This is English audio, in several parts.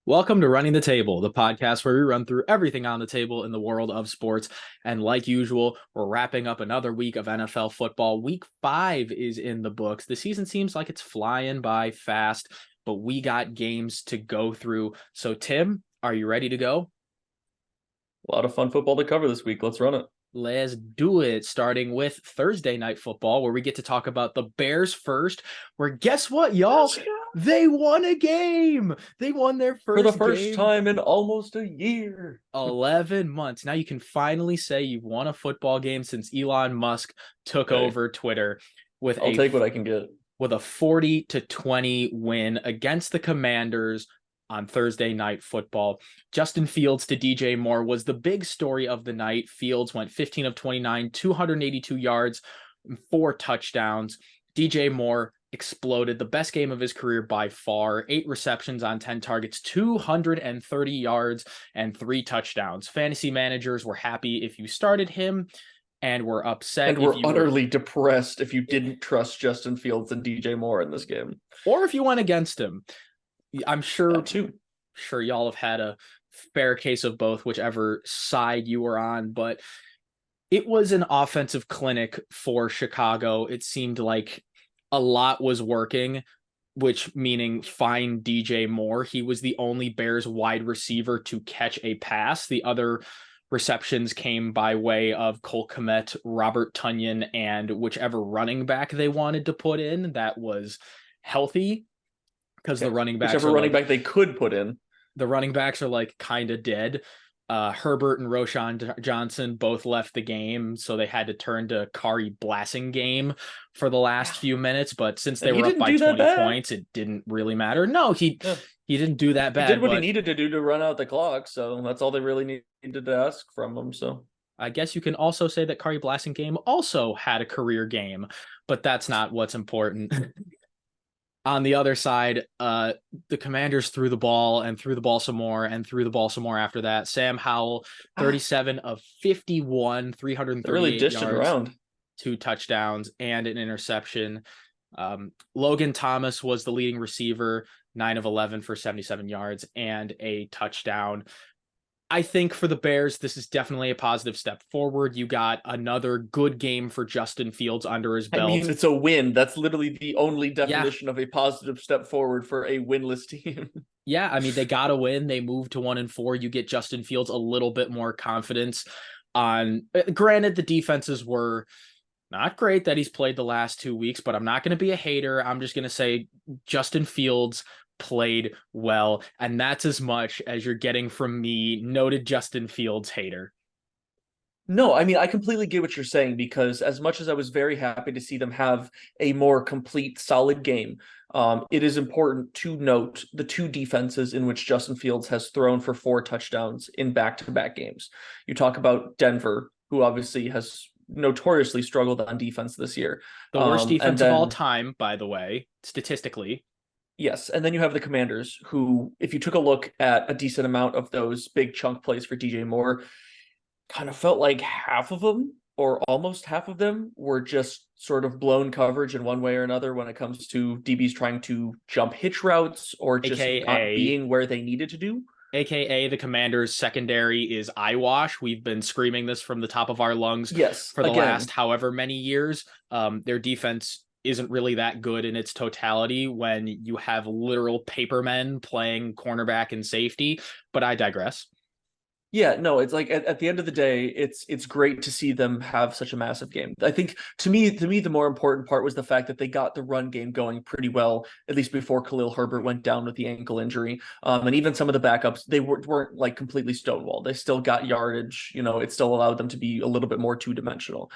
Welcome to Running the Table, the podcast where we run through everything on the table in the world of sports. And like usual, we're wrapping up another week of NFL football. Week 5 is in the books. The season seems like it's flying by fast, but we got games to go through. So, Tim, are you ready to go? A lot of fun football to cover this week. Let's run it. Let's do it, starting with Thursday Night Football, where we get to talk about the Bears first, where guess what, y'all? They won a game. They won their first For the first game. time in almost a year. 11 months. Now you can finally say you've won a football game since Elon Musk took over Twitter with I'll take what I can get. With a 40-20 win against the Commanders on Thursday Night Football. Justin Fields to DJ Moore was the big story of the night. Fields went 15 of 29, 282 yards, 4 touchdowns. DJ Moore exploded, the best game of his career by far. 8 receptions on 10 targets, 230 yards, and 3 touchdowns. Fantasy managers were happy if you started him, and were upset. And were utterly depressed if you didn't trust Justin Fields and DJ Moore in this game. Or if you went against him. I'm sure y'all have had a fair case of both, whichever side you were on, but it was an offensive clinic for Chicago. It seemed like a lot was working, which meaning find DJ Moore. He was the only Bears wide receiver to catch a pass. The other receptions came by way of Cole Kmet, Robert Tonyan, and whichever running back they wanted to put in that was healthy. Because the running backs, whichever running back they could put in, the running backs are like kind of dead. Herbert and Roschon Johnson both left the game, so they had to turn to Kari Blasingame for the last few minutes. But since they were up by 20 points, it didn't really matter. No, he didn't do that bad. He did what he needed to do to run out the clock, so that's all they really needed to ask from him. So I guess you can also say that Kari Blasingame also had a career game, but that's not what's important. On the other side, the Commanders threw the ball some more and threw the ball some more after that. Sam Howell, 37 of 51, 338 really dished yards, it around. 2 touchdowns, and an interception. Logan Thomas was the leading receiver, 9 of 11 for 77 yards and a touchdown. I think for the Bears, this is definitely a positive step forward. You got another good game for Justin Fields under his belt. I mean, it's a win. That's literally the only definition of a positive step forward for a winless team. Yeah, I mean, they got to win. They moved to 1-4. You get Justin Fields a little bit more confidence on. Granted, the defenses were not great that he's played the last 2 weeks, but I'm not going to be a hater. I'm just going to say Justin Fields played well, and that's as much as you're getting from me, noted Justin Fields hater. No, I mean, I completely get what you're saying, because as much as I was very happy to see them have a more complete, solid game, it is important to note the 2 defenses in which Justin Fields has thrown for 4 touchdowns in back-to-back games. You talk about Denver, who obviously has notoriously struggled on defense this year. The worst defense of all time, by the way, statistically. Yes, and then you have the Commanders, who, if you took a look at a decent amount of those big chunk plays for DJ Moore, kind of felt like half of them, or almost half of them, were just sort of blown coverage in one way or another when it comes to DBs trying to jump hitch routes or just not being where they needed to do. AKA the Commanders' secondary is eyewash. We've been screaming this from the top of our lungs for the last however many years. Their defense isn't really that good in its totality when you have literal papermen playing cornerback and safety, but I digress. Yeah, no, it's like at the end of the day, it's great to see them have such a massive game. I think to me, the more important part was the fact that they got the run game going pretty well, at least before Khalil Herbert went down with the ankle injury. And even some of the backups, they weren't like completely stonewalled. They still got yardage. It still allowed them to be a little bit more 2-dimensional.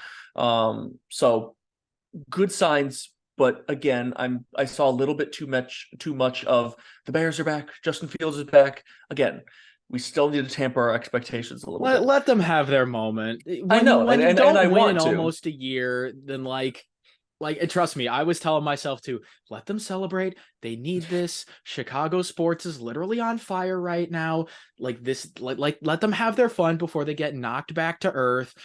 So good signs. But again, I saw a little bit too much of the Bears are back. Justin Fields is back again. We still need to tamper our expectations a little bit. Let them have their moment. I know, when and I want to. Almost a year, then like trust me, I was telling myself to let them celebrate. They need this. Chicago sports is literally on fire right now. Like this, let them have their fun before they get knocked back to earth.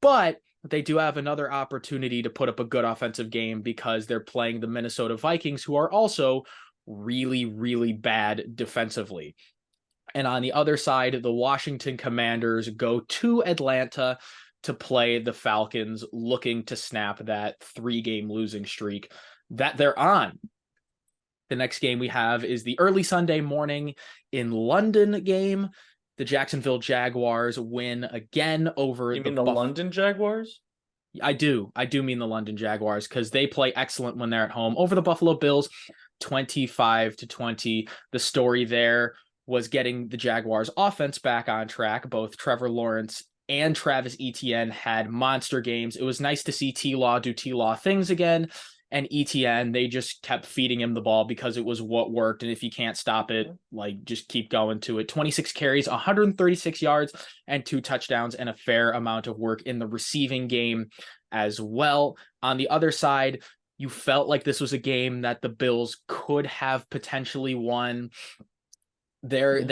But they do have another opportunity to put up a good offensive game because they're playing the Minnesota Vikings, who are also really, really bad defensively. And on the other side, the Washington Commanders go to Atlanta to play the Falcons, looking to snap that 3-game losing streak that they're on. The next game we have is the early Sunday morning in London game. The Jacksonville Jaguars win again over You mean the London Jaguars? I do mean the London Jaguars, because they play excellent when they're at home over the Buffalo Bills, 25-20. The story there was getting the Jaguars offense back on track. Both Trevor Lawrence and Travis Etienne had monster games. It was nice to see T-Law do T-Law things again. And Etienne, they just kept feeding him the ball because it was what worked. And if you can't stop it, like, just keep going to it. 26 carries, 136 yards, and 2 touchdowns, and a fair amount of work in the receiving game as well. On the other side, you felt like this was a game that the Bills could have potentially won. Their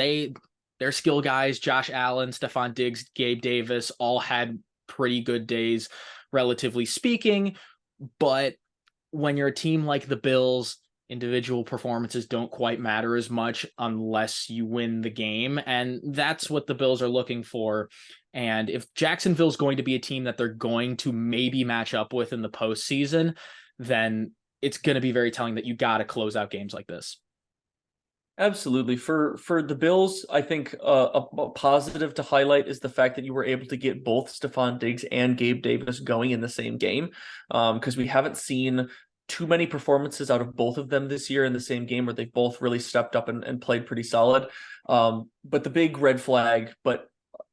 skill guys, Josh Allen, Stephon Diggs, Gabe Davis, all had pretty good days, relatively speaking. But when you're a team like the Bills, individual performances don't quite matter as much unless you win the game. And that's what the Bills are looking for. And if Jacksonville's going to be a team that they're going to maybe match up with in the postseason, then it's going to be very telling that you got to close out games like this. Absolutely. For the Bills, I think a positive to highlight is the fact that you were able to get both Stephon Diggs and Gabe Davis going in the same game, because we haven't seen too many performances out of both of them this year in the same game where they've both really stepped up and played pretty solid. But the big red flag, but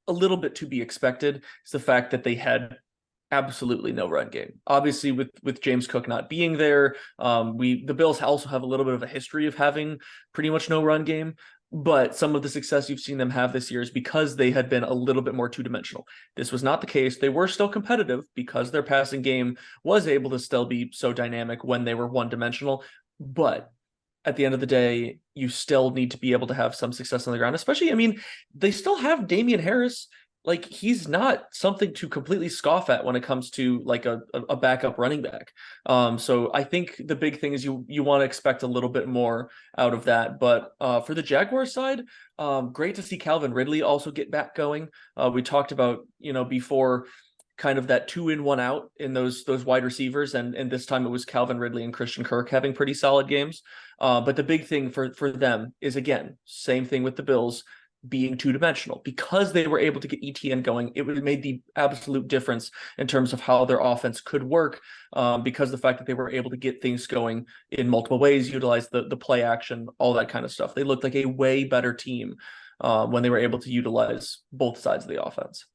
a little bit to be expected, is the fact that they had absolutely no run game. Obviously, with James Cook not being there, the Bills also have a little bit of a history of having pretty much no run game. But some of the success you've seen them have this year is because they had been a little bit more two-dimensional. This was not the case. They were still competitive because their passing game was able to still be so dynamic when they were one-dimensional. But at the end of the day, you still need to be able to have some success on the ground, especially, I mean, they still have Damian Harris. Like, he's not something to completely scoff at when it comes to like a backup running back. So I think the big thing is you want to expect a little bit more out of that. But for the Jaguars side, great to see Calvin Ridley also get back going. We talked about, before, kind of that 2-in, 1-out in those wide receivers, and this time it was Calvin Ridley and Christian Kirk having pretty solid games. But the big thing for them is, again, same thing with the Bills, being two-dimensional. Because they were able to get ETN going, it made the absolute difference in terms of how their offense could work, because the fact that they were able to get things going in multiple ways, utilize the play action, all that kind of stuff. They looked like a way better team when they were able to utilize both sides of the offense.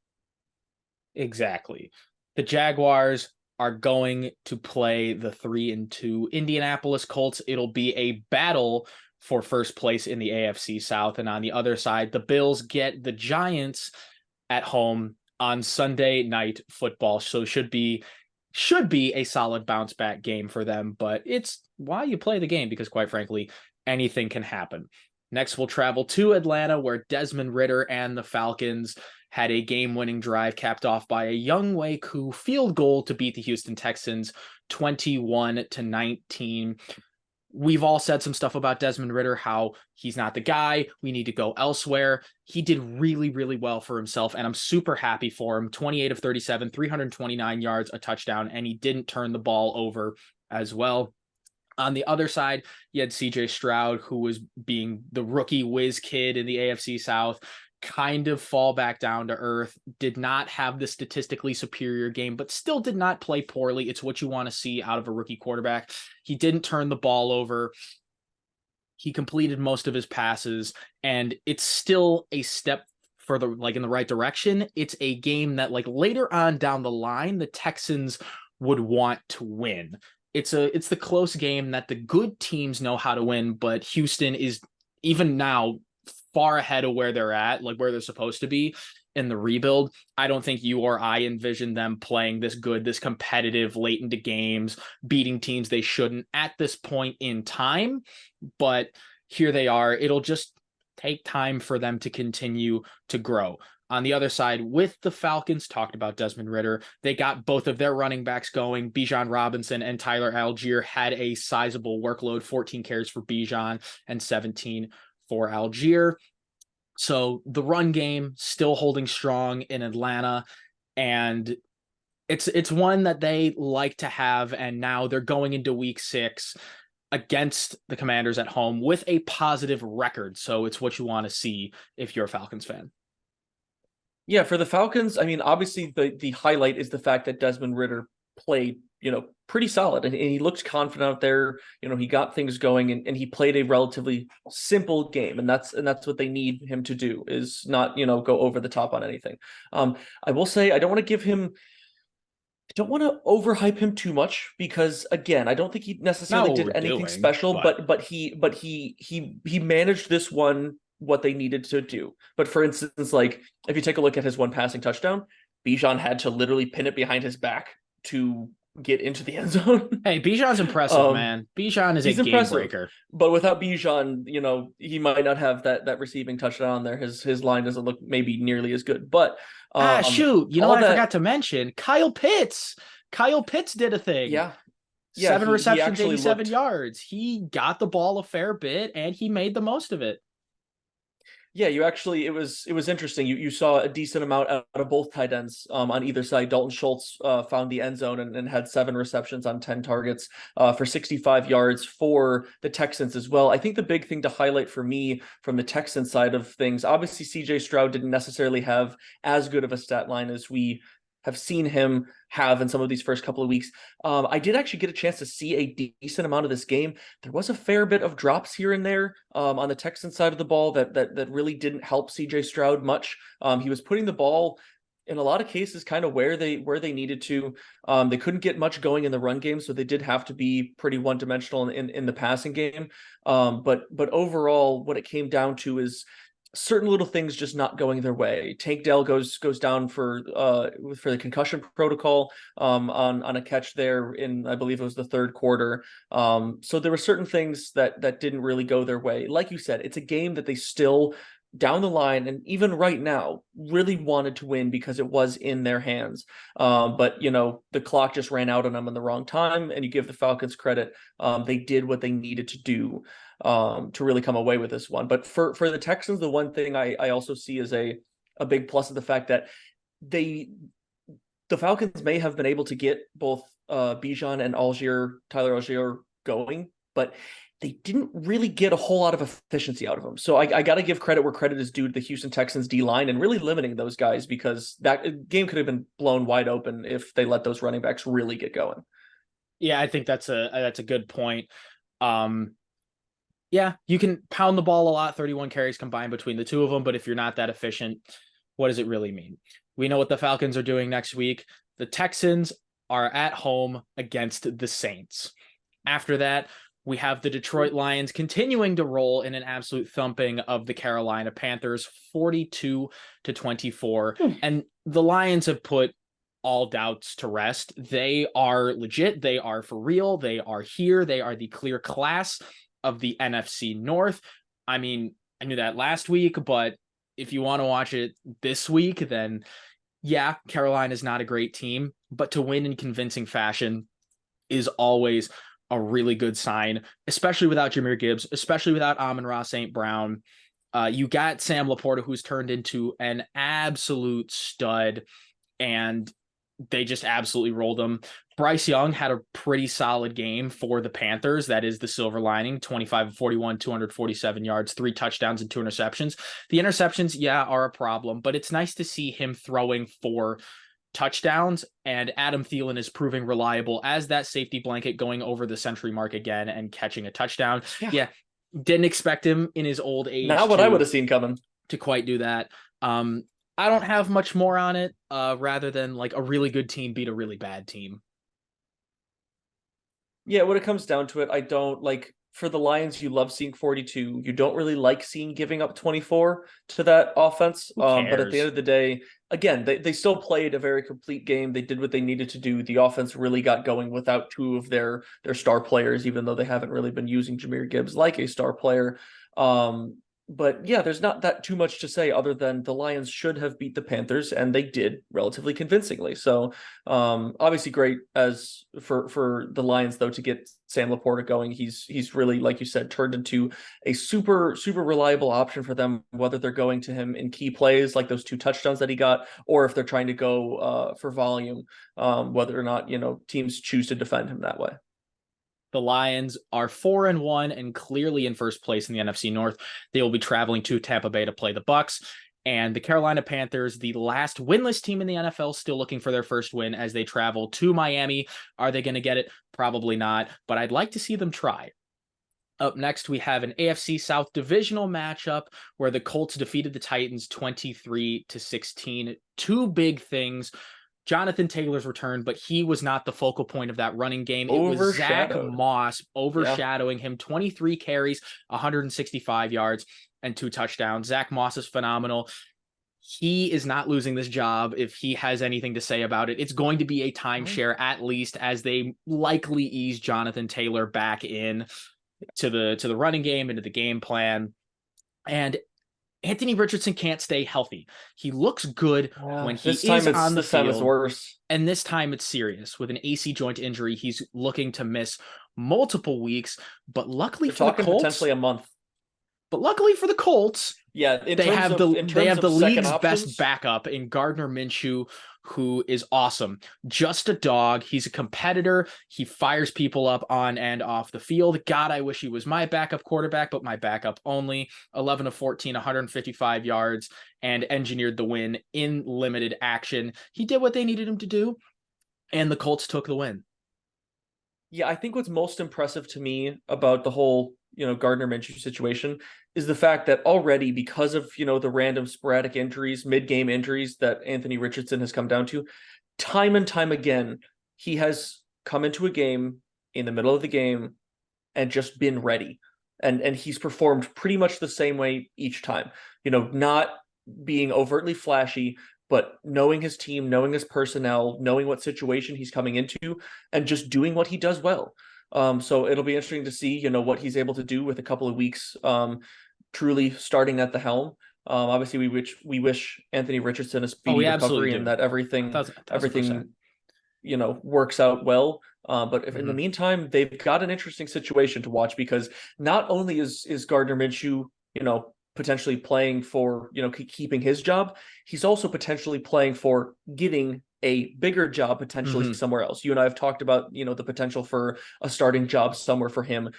Exactly. The Jaguars are going to play the 3-2 Indianapolis Colts. It'll be a battle for first place in the AFC South. And on the other side, the Bills get the Giants at home on Sunday Night Football. So should be a solid bounce back game for them, but it's why you play the game, because quite frankly, anything can happen. Next, we'll travel to Atlanta, where Desmond Ridder and the Falcons had a game-winning drive capped off by a Younghoe Koo field goal to beat the Houston Texans 21-19. We've all said some stuff about Desmond Ridder, how he's not the guy. We need to go elsewhere. He did really, really well for himself, and I'm super happy for him. 28 of 37, 329 yards, a touchdown, and he didn't turn the ball over as well. On the other side, you had CJ Stroud, who was being the rookie whiz kid in the AFC South, kind of fall back down to earth, did not have the statistically superior game, but still did not play poorly. It's what you want to see out of a rookie quarterback. He didn't turn the ball over. He completed most of his passes, and it's still a step further, like, in the right direction. It's a game that, like, later on down the line, the Texans would want to win. It's the close game that the good teams know how to win, but Houston is even now far ahead of where they're at, like where they're supposed to be in the rebuild. I don't think you or I envision them playing this good, this competitive late into games, beating teams they shouldn't at this point in time. But here they are. It'll just take time for them to continue to grow. On the other side, with the Falcons, talked about Desmond Ridder, they got both of their running backs going. Bijan Robinson and Tyler Algier had a sizable workload, 14 carries for Bijan and 17 for Algier. So the run game still holding strong in Atlanta, and it's one that they like to have, and now they're going into week 6 against the Commanders at home with a positive record. So it's what you want to see if you're a Falcons fan. Yeah, for the Falcons, I mean, obviously the highlight is the fact that Desmond Ridder played, pretty solid, and he looked confident out there. He got things going, and he played a relatively simple game, and that's what they need him to do, is not, go over the top on anything. I will say I don't want to overhype him too much, because again, I don't think he necessarily did anything special, but he managed this one what they needed to do. But for instance, like if you take a look at his one passing touchdown, Bijan had to literally pin it behind his back to get into the end zone. Hey, Bijan's impressive, man. Bijan is a game breaker. But without Bijan, he might not have that receiving touchdown there. His line doesn't look maybe nearly as good. But shoot, I forgot to mention Kyle Pitts. Kyle Pitts did a thing. Yeah. 7 receptions, 87 yards. He got the ball a fair bit, and he made the most of it. Yeah, it was interesting. You saw a decent amount out of both tight ends on either side. Dalton Schultz found the end zone and had 7 receptions on 10 targets for 65 yards for the Texans as well. I think the big thing to highlight for me from the Texans side of things, obviously CJ Stroud didn't necessarily have as good of a stat line as we have seen him have in some of these first couple of weeks. I did actually get a chance to see a decent amount of this game. There was a fair bit of drops here and there on the Texans side of the ball that really didn't help CJ Stroud much. He was putting the ball in a lot of cases kind of where they needed to. They couldn't get much going in the run game, so they did have to be pretty one-dimensional in the passing game. But overall, what it came down to is certain little things just not going their way. Tank Dell goes down for the concussion protocol on a catch there in, I believe it was the third quarter. So there were certain things that didn't really go their way. Like you said, it's a game that they still down the line, and even right now, really wanted to win because it was in their hands. But the clock just ran out on them in the wrong time, and you give the Falcons credit. They did what they needed to do to really come away with this one. But for the Texans, the one thing I also see as a big plus of the fact that the Falcons may have been able to get both Bijan and Tyler Algier going, but they didn't really get a whole lot of efficiency out of them. So I got to give credit where credit is due to the Houston Texans D-line and really limiting those guys, because that game could have been blown wide open if they let those running backs really get going. Yeah, I think that's a good point. Yeah, you can pound the ball a lot, 31 carries combined between the two of them, but if you're not that efficient, what does it really mean? We know what the Falcons are doing next week. The Texans are at home against the Saints. After that, we have the Detroit Lions continuing to roll in an absolute thumping of the Carolina Panthers, 42-24. And the Lions have put all doubts to rest. They are legit. They are for real. They are here. They are the clear class of the NFC North. I mean, I knew that last week, but if you want to watch it this week, then yeah, Carolina is not a great team, but to win in convincing fashion is always a really good sign, especially without Jahmyr Gibbs, especially without Amon-Ra St. Brown. You got Sam Laporta, who's turned into an absolute stud, and they just absolutely rolled him. Bryce Young had a pretty solid game for the Panthers. That is the silver lining. 25-41, 247 yards, 3 touchdowns and 2 interceptions. The interceptions, yeah, are a problem, but it's nice to see him throwing for touchdowns, and Adam Thielen is proving reliable as that safety blanket, going over the century mark again and catching a touchdown. Yeah, didn't expect him in his old age. Not what I would have seen coming. To quite do that. I don't have much more on it, rather than like a really good team beat a really bad team. Yeah, when it comes down to it, I don't like, for the Lions, you love seeing 42. You don't really like seeing giving up 24 to that offense. But at the end of the day, again, they still played a very complete game. They did what they needed to do. The offense really got going without 2 of their star players, even though they haven't really been using Jahmyr Gibbs like a star player. but yeah, there's not that too much to say other than the Lions should have beat the Panthers, and they did relatively convincingly. So obviously great as for the Lions though to get Sam Laporta going. He's really, like you said, turned into a super reliable option for them, whether they're going to him in key plays like those 2 touchdowns that he got, or if they're trying to go for volume, whether or not teams choose to defend him that way. The Lions are 4-1 and clearly in first place in the NFC North. They will be traveling to Tampa Bay to play the Bucs. And the Carolina Panthers, the last winless team in the NFL, still looking for their first win as they travel to Miami. Are they going to get it? Probably not, but I'd like to see them try. Up next, we have an AFC South divisional matchup where the Colts defeated the Titans 23-16. 2 big things. Jonathan Taylor's return, but he was not the focal point of that running game. It was Zach Moss overshadowing him. 23 carries, 165 yards, and 2 touchdowns. Zach Moss is phenomenal. He is not losing this job if he has anything to say about it. It's going to be a timeshare at least, as they likely ease Jonathan Taylor back in to the running game, into the game plan. And Anthony Richardson can't stay healthy. He looks good when he is on the field. Is worse. And this time it's serious. With an AC joint injury, he's looking to miss multiple weeks. But luckily for the Colts, potentially a month. But luckily for the Colts, they have the league's best backup in Gardner Minshew, who is awesome. Just a dog. He's a competitor. He fires people up on and off the field. God, I wish he was my backup quarterback, but my backup only. 11 of 14, 155 yards, and engineered the win in limited action. He did what they needed him to do, and the Colts took the win. Yeah, I think what's most impressive to me about the whole Gardner Minshew situation is the fact that already, because of the random sporadic injuries, mid-game injuries that Anthony Richardson has come down to, time and time again, he has come into a game in the middle of the game and just been ready. And he's performed pretty much the same way each time. Not being overtly flashy, but knowing his team, knowing his personnel, knowing what situation he's coming into, and just doing what he does well. So it'll be interesting to see, what he's able to do with a couple of weeks, truly starting at the helm. Obviously, we wish Anthony Richardson a speedy recovery and that everything works out well. But if in the meantime, they've got an interesting situation to watch, because not only is Gardner Minshew, potentially playing for, keeping his job, he's also potentially playing for getting a bigger job potentially somewhere else. You and I have talked about, the potential for a starting job somewhere for him.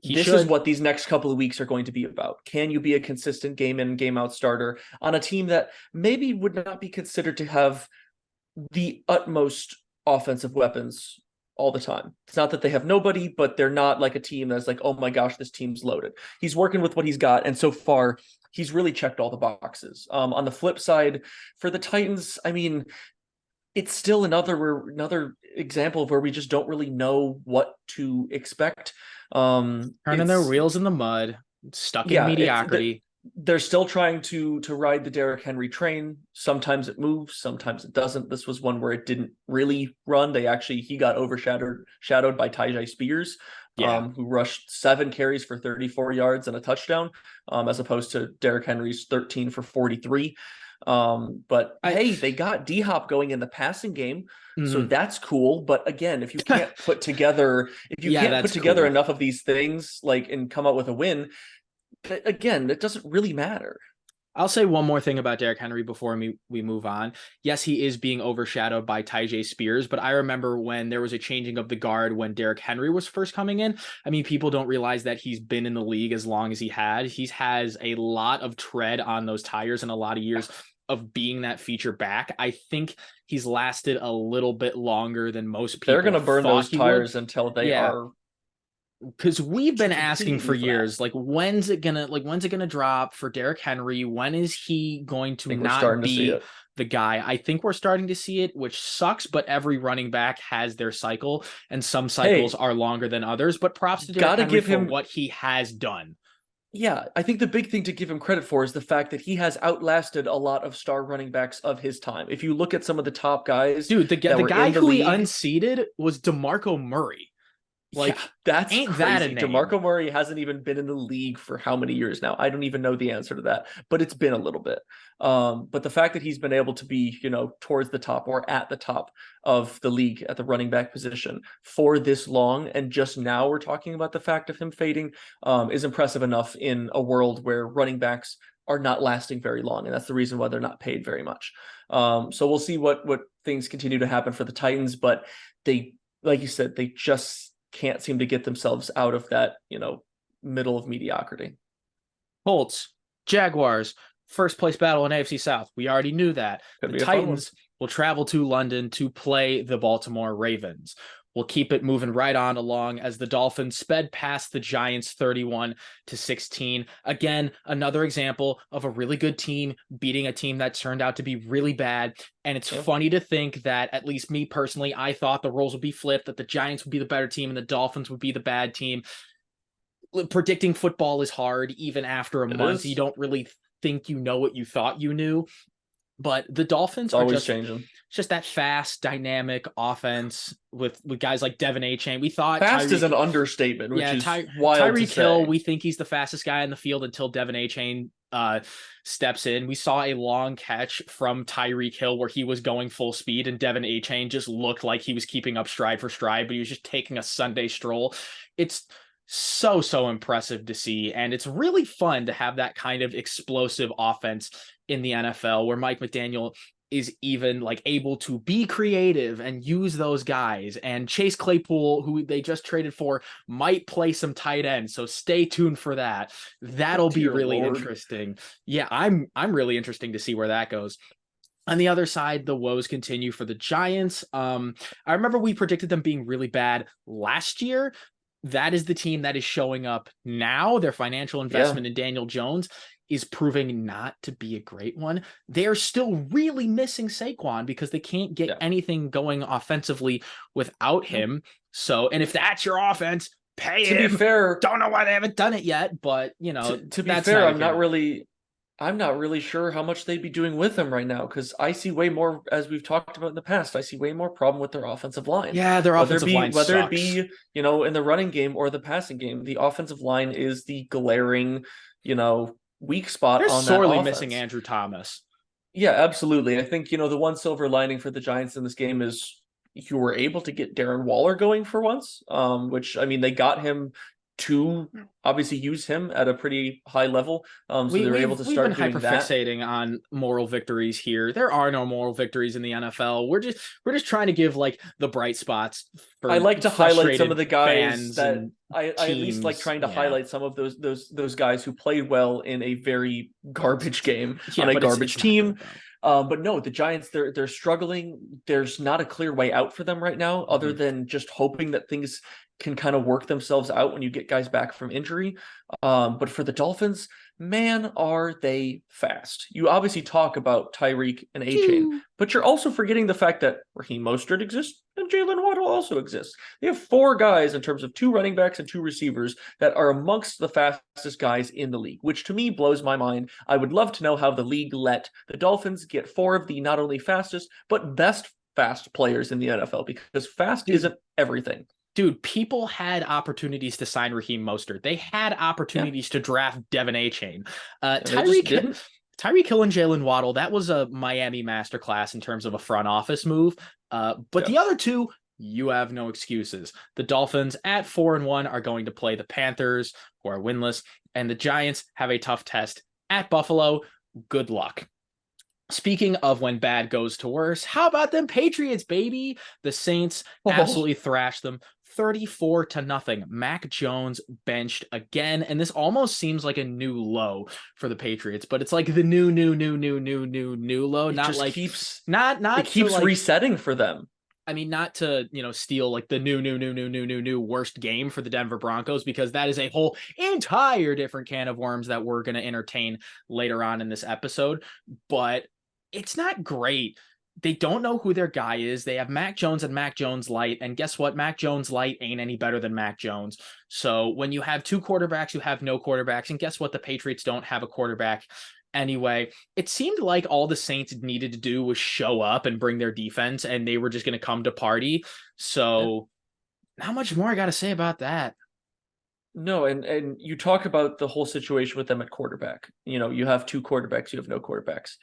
This is what these next couple of weeks are going to be about. Can you be a consistent game in, game out starter on a team that maybe would not be considered to have the utmost offensive weapons all the time? It's not that they have nobody, but they're not like a team that's like, oh my gosh, this team's loaded. He's working with what he's got, and so far he's really checked all the boxes. On the flip side, for the Titans, I mean, it's still another example of where we just don't really know what to expect. Turning their wheels in the mud, stuck in mediocrity. They're still trying to ride the Derrick Henry train. Sometimes it moves, sometimes it doesn't. This was one where it didn't really run. He got overshadowed by Tyjae Spears, who rushed 7 carries for 34 yards and a touchdown, as opposed to Derrick Henry's 13 for 43. But they got D-Hop going in the passing game, so that's cool. But again, if you can't put together enough of these things, and come out with a win, again, it doesn't really matter. I'll say one more thing about Derrick Henry before we move on. Yes, he is being overshadowed by Tyjae Spears, but I remember when there was a changing of the guard when Derrick Henry was first coming in. I mean, people don't realize that he's been in the league as long as he had. He has a lot of tread on those tires and a lot of years of being that feature back. I think he's lasted a little bit longer than most people. They're going to burn those tires until they are. Because we've been asking for years, when's it gonna drop for Derrick Henry? When is he going to not be the guy? I think we're starting to see it, which sucks, but every running back has their cycle, and some cycles are longer than others. But props to Derrick Henry for what he has done. Yeah, I think the big thing to give him credit for is the fact that he has outlasted a lot of star running backs of his time. If you look at some of the top guys, dude, the guy who he unseated was DeMarco Murray. Like, yeah, that's ain't that a crazy. name? DeMarco Murray hasn't even been in the league for how many years now? I don't even know the answer to that, but it's been a little bit. But the fact that he's been able to be, towards the top or at the top of the league at the running back position for this long, and just now we're talking about the fact of him fading, is impressive enough in a world where running backs are not lasting very long, and that's the reason why they're not paid very much. So we'll see what things continue to happen for the Titans, but they, like you said, they just can't seem to get themselves out of that, middle of mediocrity. Colts, Jaguars, first place battle in AFC South. We already knew that. Could The be a fun one. Titans will travel to London to play the Baltimore Ravens. We'll keep it moving right on along as the Dolphins sped past the Giants 31-16. Again, another example of a really good team beating a team that turned out to be really bad. And it's funny to think that, at least me personally, I thought the roles would be flipped, that the Giants would be the better team and the Dolphins would be the bad team. Predicting football is hard. Even after a month, you don't really think you know what you thought you knew. But the Dolphins are always changing. Just that fast, dynamic offense with guys like Devin Achane. We thought fast is an understatement, which is wild to Tyreek Hill, say. we think he's the fastest guy in the field until Devin Achane steps in. We saw a long catch from Tyreek Hill where he was going full speed, and Devin Achane just looked like he was keeping up stride for stride, but he was just taking a Sunday stroll. It's so impressive to see, and it's really fun to have that kind of explosive offense in the NFL where Mike McDaniel is even like able to be creative and use those guys. And Chase Claypool, who they just traded for, might play some tight end, so stay tuned for that. That'll be really interesting. Yeah, I'm really interesting to see where that goes. On the other side, the woes continue for the Giants. I remember we predicted them being really bad last year. That is the team that is showing up now. Their financial investment in Daniel Jones is proving not to be a great one. They're still really missing Saquon because they can't get anything going offensively without him. So, and if that's your offense, pay him. To be fair, don't know why they haven't done it yet, but to be fair, I'm not really sure how much they'd be doing with him right now, because I see way more, as we've talked about in the past, I see way more problem with their offensive line. Yeah, their offensive line sucks. Whether it be, in the running game or the passing game, the offensive line is the glaring, weak spot on that sorely offense. Missing Andrew Thomas. Yeah, absolutely. I think, the one silver lining for the Giants in this game is you were able to get Darren Waller going for once, which, I mean, they got him to obviously use him at a pretty high level. So they were able to start doing that. We've been hyperfixating on moral victories here. There are no moral victories in the NFL. We're just trying to give like the bright spots. For I like to highlight some of the guys that I at least like trying to highlight some of those guys who played well in a very garbage game on a garbage team. But no, the Giants, they're struggling. There's not a clear way out for them right now, other than just hoping that things can kind of work themselves out when you get guys back from injury. But for the Dolphins, man, are they fast. You obviously talk about Tyreek and Achane, but you're also forgetting the fact that Raheem Mostert exists and Jalen Waddle also exists. They have four guys in terms of two running backs and two receivers that are amongst the fastest guys in the league, which to me blows my mind. I would love to know how the league let the Dolphins get four of the not only fastest, but best fast players in the NFL, because fast isn't everything. Dude, people had opportunities to sign Raheem Mostert. They had opportunities to draft Devin Achane. Tyreek Hill and Jalen Waddle, that was a Miami masterclass in terms of a front office move. But the other two, you have no excuses. The Dolphins at 4-1 are going to play the Panthers, who are winless, and the Giants have a tough test at Buffalo. Good luck. Speaking of when bad goes to worse, how about them Patriots, baby? The Saints absolutely thrashed them 34-0. Mac Jones benched again, and this almost seems like a new low for the Patriots, but it's like the new low. It keeps resetting for them. I mean, not to, steal like the new worst game for the Denver Broncos, because that is a whole entire different can of worms that we're going to entertain later on in this episode, but it's not great. They don't know who their guy is. They have Mac Jones and Mac Jones Light. And guess what? Mac Jones Light ain't any better than Mac Jones. So when you have two quarterbacks, you have no quarterbacks. And guess what? The Patriots don't have a quarterback anyway. It seemed like all the Saints needed to do was show up and bring their defense, and they were just going to come to party. So not much more I got to say about that. No, and you talk about the whole situation with them at quarterback. You have two quarterbacks, you have no quarterbacks.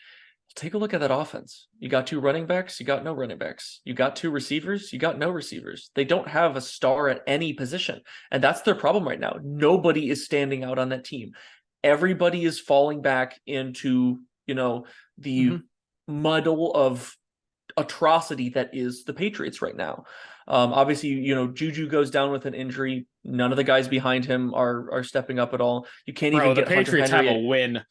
Take a look at that offense. You got two running backs, you got no running backs. You got two receivers, you got no receivers. They don't have a star at any position. And that's their problem right now. Nobody is standing out on that team. Everybody is falling back into, the muddle of atrocity that is the Patriots right now. Obviously, Juju goes down with an injury. None of the guys behind him are stepping up at all. You can't even get Hunter Patriots Henry have a win.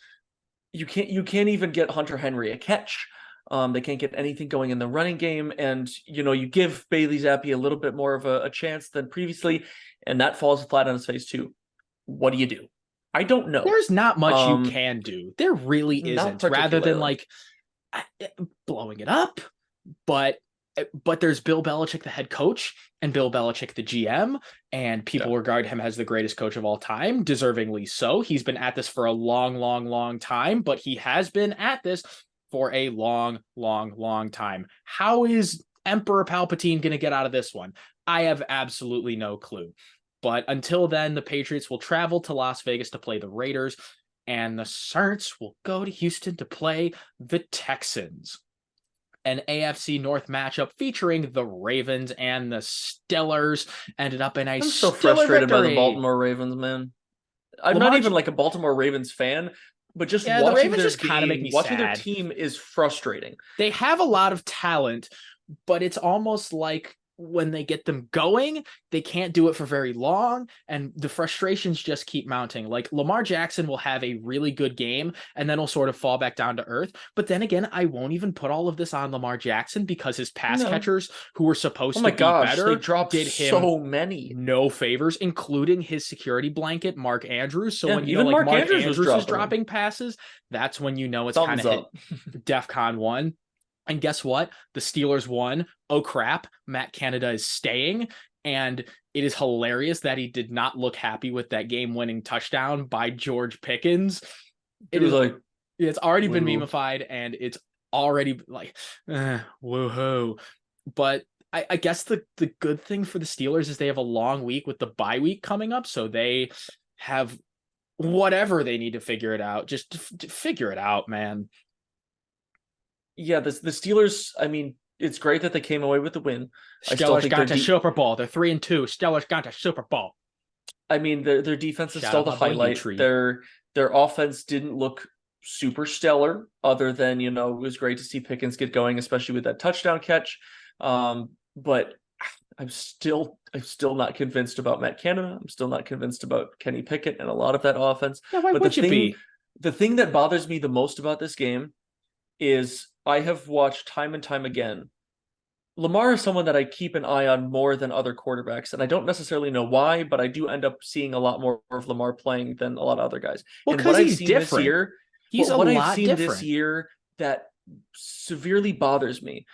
You can't even get Hunter Henry a catch. They can't get anything going in the running game, and you give Bailey Zappi a little bit more of a chance than previously, and that falls flat on his face too. What do you do? I don't know. There's not much you can do. There really isn't. Rather than blowing it up, but there's Bill Belichick, the head coach, and Bill Belichick, the GM, and people regard him as the greatest coach of all time, deservingly so. He's been at this for a long, long, long time, but he has been at this for a long, long, long time. How is Emperor Palpatine going to get out of this one? I have absolutely no clue. But until then, the Patriots will travel to Las Vegas to play the Raiders, and the Saints will go to Houston to play the Texans. An AFC North matchup featuring the Ravens and the Steelers ended up in a I'm so frustrated by the Baltimore Ravens, man. I'm not even like a Baltimore Ravens fan, but just watching the Ravens just kind of make me watching sad. Their team is frustrating. They have a lot of talent, but it's almost like when they get them going, they can't do it for very long, and the frustrations just keep mounting. Like Lamar Jackson will have a really good game, and then he'll sort of fall back down to earth. But then again, I won't even put all of this on Lamar Jackson because his pass catchers, who were supposed to be better, they dropped did him so many no favors, including his security blanket, Mark Andrews. So when Mark Andrews is dropping passes, that's when it's kind of hit DEFCON 1. And guess what? The Steelers won. Oh, crap. Matt Canada is staying. And it is hilarious that he did not look happy with that game-winning touchdown by George Pickens. It's already been memeified, and it's already like, woohoo. But I guess the good thing for the Steelers is they have a long week with the bye week coming up. So they have whatever they need to figure it out. Just figure it out, man. Yeah, the Steelers, I mean, it's great that they came away with the win. Steelers got to Super Bowl. They're 3-2. Steelers got to Super Bowl. I mean, their defense is still the highlight. Their offense didn't look super stellar, other than, it was great to see Pickens get going, especially with that touchdown catch. But I'm still not convinced about Matt Canada. I'm still not convinced about Kenny Pickett and a lot of that offense. Yeah, why would you be? The thing that bothers me the most about this game is I have watched time and time again. Lamar is someone that I keep an eye on more than other quarterbacks, and I don't necessarily know why, but I do end up seeing a lot more of Lamar playing than a lot of other guys. Well, because he's different. This year, he's what I've seen this year that severely bothers me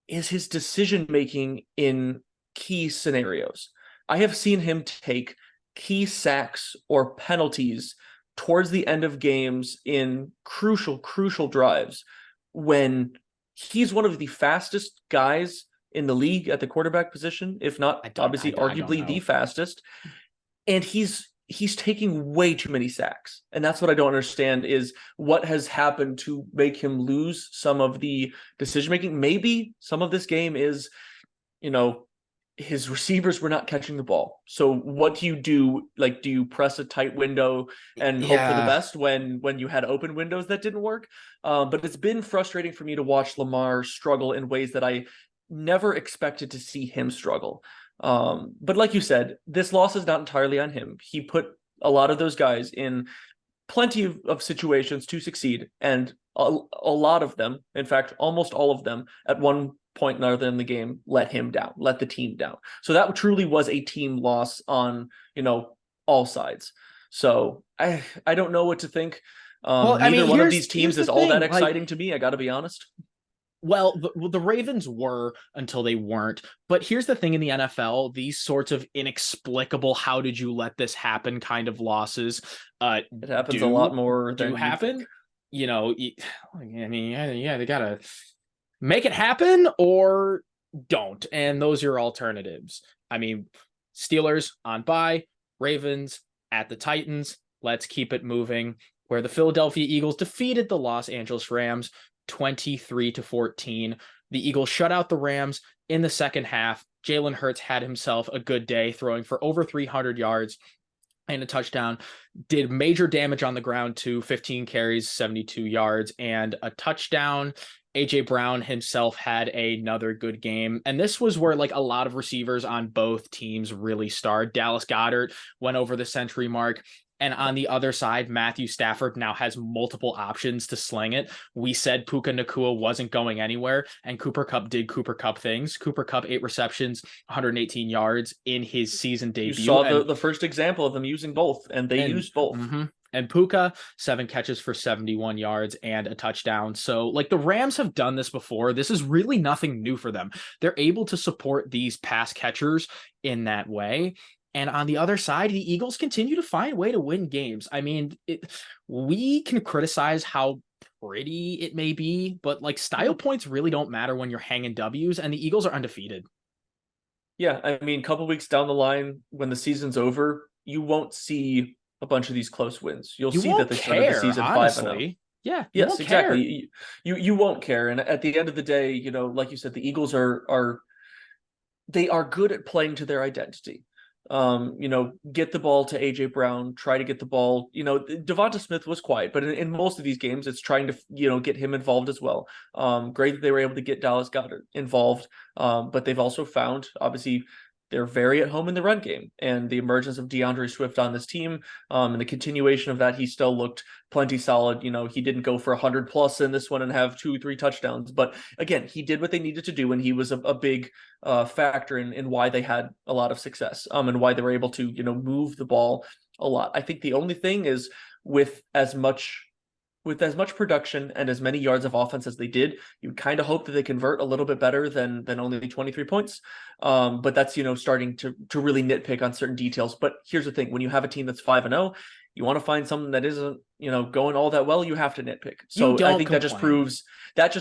is his decision making in key scenarios. I have seen him take key sacks or penalties towards the end of games in crucial drives when he's one of the fastest guys in the league at the quarterback position, if not arguably the fastest. And he's taking way too many sacks. And that's what I don't understand is what has happened to make him lose some of the decision making. Maybe some of this game is, his receivers were not catching the ball. So what do you do? Like, do you press a tight window and hope for the best when you had open windows that didn't work? But it's been frustrating for me to watch Lamar struggle in ways that I never expected to see him struggle. But like you said, this loss is not entirely on him. He put a lot of those guys in plenty of situations to succeed. And a lot of them, in fact, almost all of them at one point or another in the game let him down, let the team down. So that truly was a team loss on, all sides. So I don't know what to think. Neither one of these teams is all that exciting to me. I got to be honest. Well, the Ravens were until they weren't. But here's the thing in the NFL, these sorts of inexplicable, how did you let this happen kind of losses, it happens a lot more than happen. They got to make it happen or don't. And those are your alternatives. I mean, Steelers on bye, Ravens at the Titans. Let's keep it moving. Where the Philadelphia Eagles defeated the Los Angeles Rams 23-14. The Eagles shut out the Rams in the second half. Jalen Hurts had himself a good day, throwing for over 300 yards and a touchdown. Did major damage on the ground too, 15 carries, 72 yards, and a touchdown. AJ Brown himself had another good game. And this was where like a lot of receivers on both teams really starred. Dallas Goedert went over the century mark. And on the other side, Matthew Stafford now has multiple options to sling it. We said Puka Nacua wasn't going anywhere, and Cooper Kupp did Cooper Kupp things. Cooper Kupp, 8 receptions, 118 yards in his season debut. You saw the first example of them using both, and they used both. Mm-hmm. And Puka, 7 catches for 71 yards and a touchdown. So, like, the Rams have done this before. This is really nothing new for them. They're able to support these pass catchers in that way. And on the other side, the Eagles continue to find a way to win games. I mean, we can criticize how pretty it may be, but like style points really don't matter when you're hanging W's, and the Eagles are undefeated. Yeah, I mean, a couple weeks down the line, when the season's over, you won't see a bunch of these close wins. You'll see that they started the season 5-0. Yeah. Yes, exactly. You won't care. And at the end of the day, you know, like you said, the Eagles are good at playing to their identity. You know, get the ball to AJ Brown, try to get the ball. You know, Devonta Smith was quiet, but in most of these games, it's trying to, you know, get him involved as well. Great that they were able to get Dallas Goedert involved, but they've also found, obviously, they're very at home in the run game, and the emergence of DeAndre Swift on this team, and the continuation of that, he still looked plenty solid. You know, he didn't go for 100 plus in this one and have 2-3 touchdowns, but again, he did what they needed to do, and he was a big factor in why they had a lot of success, and why they were able to, you know, move the ball a lot. I think the only thing is with as much production and as many yards of offense as they did, you kind of hope that they convert a little bit better than only 23 points. But that's, you know, starting to really nitpick on certain details. But here's the thing: when you have a team that's 5-0, you want to find something that isn't, you know, going all that well, you have to nitpick. So I think that just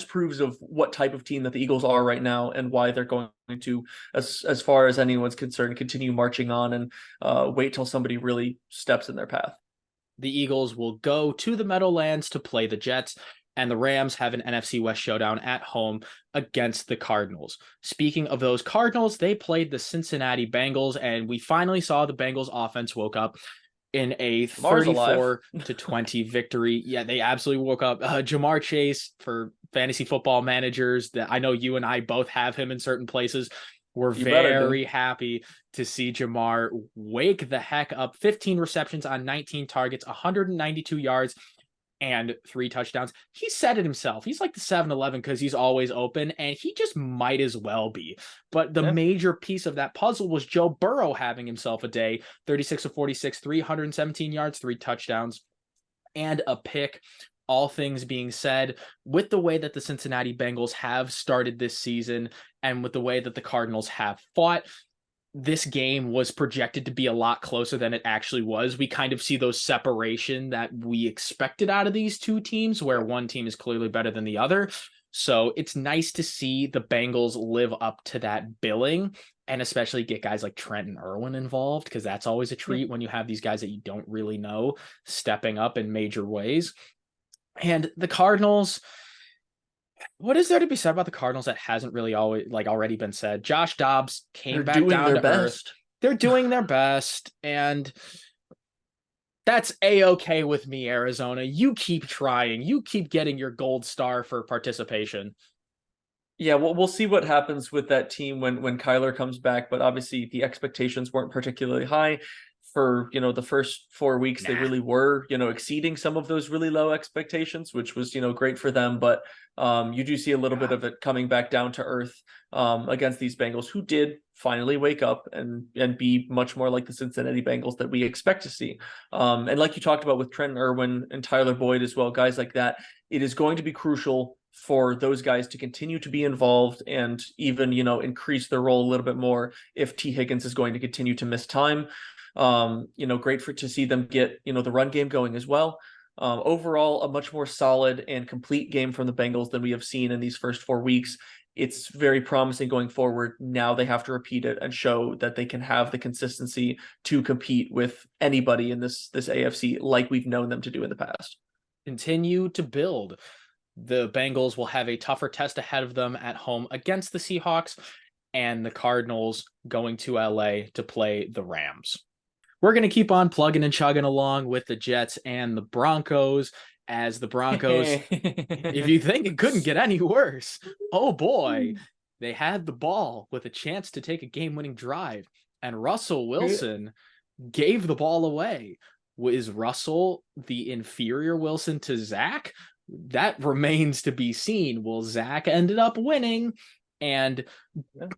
proves of what type of team that the Eagles are right now, and why they're going to, as far as anyone's concerned, continue marching on and wait till somebody really steps in their path. The Eagles will go to the Meadowlands to play the Jets, and the Rams have an NFC West showdown at home against the Cardinals. Speaking of those Cardinals, they played the Cincinnati Bengals, and we finally saw the Bengals offense woke up in a 34-20 victory. Yeah, they absolutely woke up. Jamar Chase, for fantasy football managers, that I know you and I both have him in certain places, we're very happy to see Jamar wake the heck up. 15 receptions on 19 targets, 192 yards, and 3 touchdowns. He said it himself. He's like the 7-Eleven because he's always open, and he just might as well be. But the major piece of that puzzle was Joe Burrow having himself a day. 36-46, 317 yards, 3 touchdowns, and a pick. All things being said, with the way that the Cincinnati Bengals have started this season, and with the way that the Cardinals have fought, this game was projected to be a lot closer than it actually was. We kind of see those separation that we expected out of these two teams, where one team is clearly better than the other. So it's nice to see the Bengals live up to that billing, and especially get guys like Trenton Irwin involved, because that's always a treat when you have these guys that you don't really know stepping up in major ways. And the Cardinals, what is there to be said about the Cardinals that hasn't really already been said? Josh Dobbs came back down to earth. They're doing their best, and that's A-okay with me, Arizona. You keep trying. You keep getting your gold star for participation. Yeah, we'll see what happens with that team when Kyler comes back, but obviously the expectations weren't particularly high. For, you know, the first 4 weeks, they really were, you know, exceeding some of those really low expectations, which was, you know, great for them. But you do see a little bit of it coming back down to earth against these Bengals, who did finally wake up and be much more like the Cincinnati Bengals that we expect to see. And like you talked about with Trenton Irwin and Tyler Boyd as well, guys like that, it is going to be crucial for those guys to continue to be involved and even, you know, increase their role a little bit more if T. Higgins is going to continue to miss time. You know, great to see them get, you know, the run game going as well. Overall, a much more solid and complete game from the Bengals than we have seen in these first 4 weeks. it's very promising going forward. Now they have to repeat it and show that they can have the consistency to compete with anybody in this AFC like we've known them to do in the past. Continue to build. The Bengals will have a tougher test ahead of them at home against the Seahawks, and the Cardinals going to LA to play the Rams. We're going to keep on plugging and chugging along with the Jets and the Broncos, as the Broncos, if you think it couldn't get any worse, oh boy, they had the ball with a chance to take a game-winning drive, and Russell Wilson gave the ball away. Is Russell the inferior Wilson to Zach? That remains to be seen. Well, Zach ended up winning, and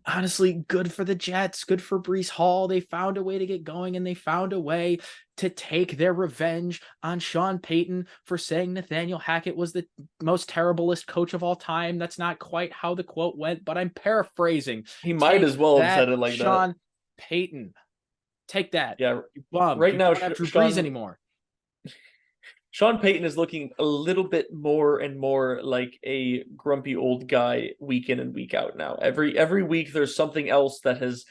honestly, good for the Jets, good for Breece Hall. They found a way to get going, and they found a way to take their revenge on Sean Payton for saying Nathaniel Hackett was the most terriblest coach of all time. That's not quite how the quote went, but I'm paraphrasing. He might as well have said it like Sean that. Payton, take that. Yeah, you bum. Right you now, don't have Drew Brees anymore. Sean Payton is looking a little bit more and more like a grumpy old guy week in and week out now. Every week there's something else that has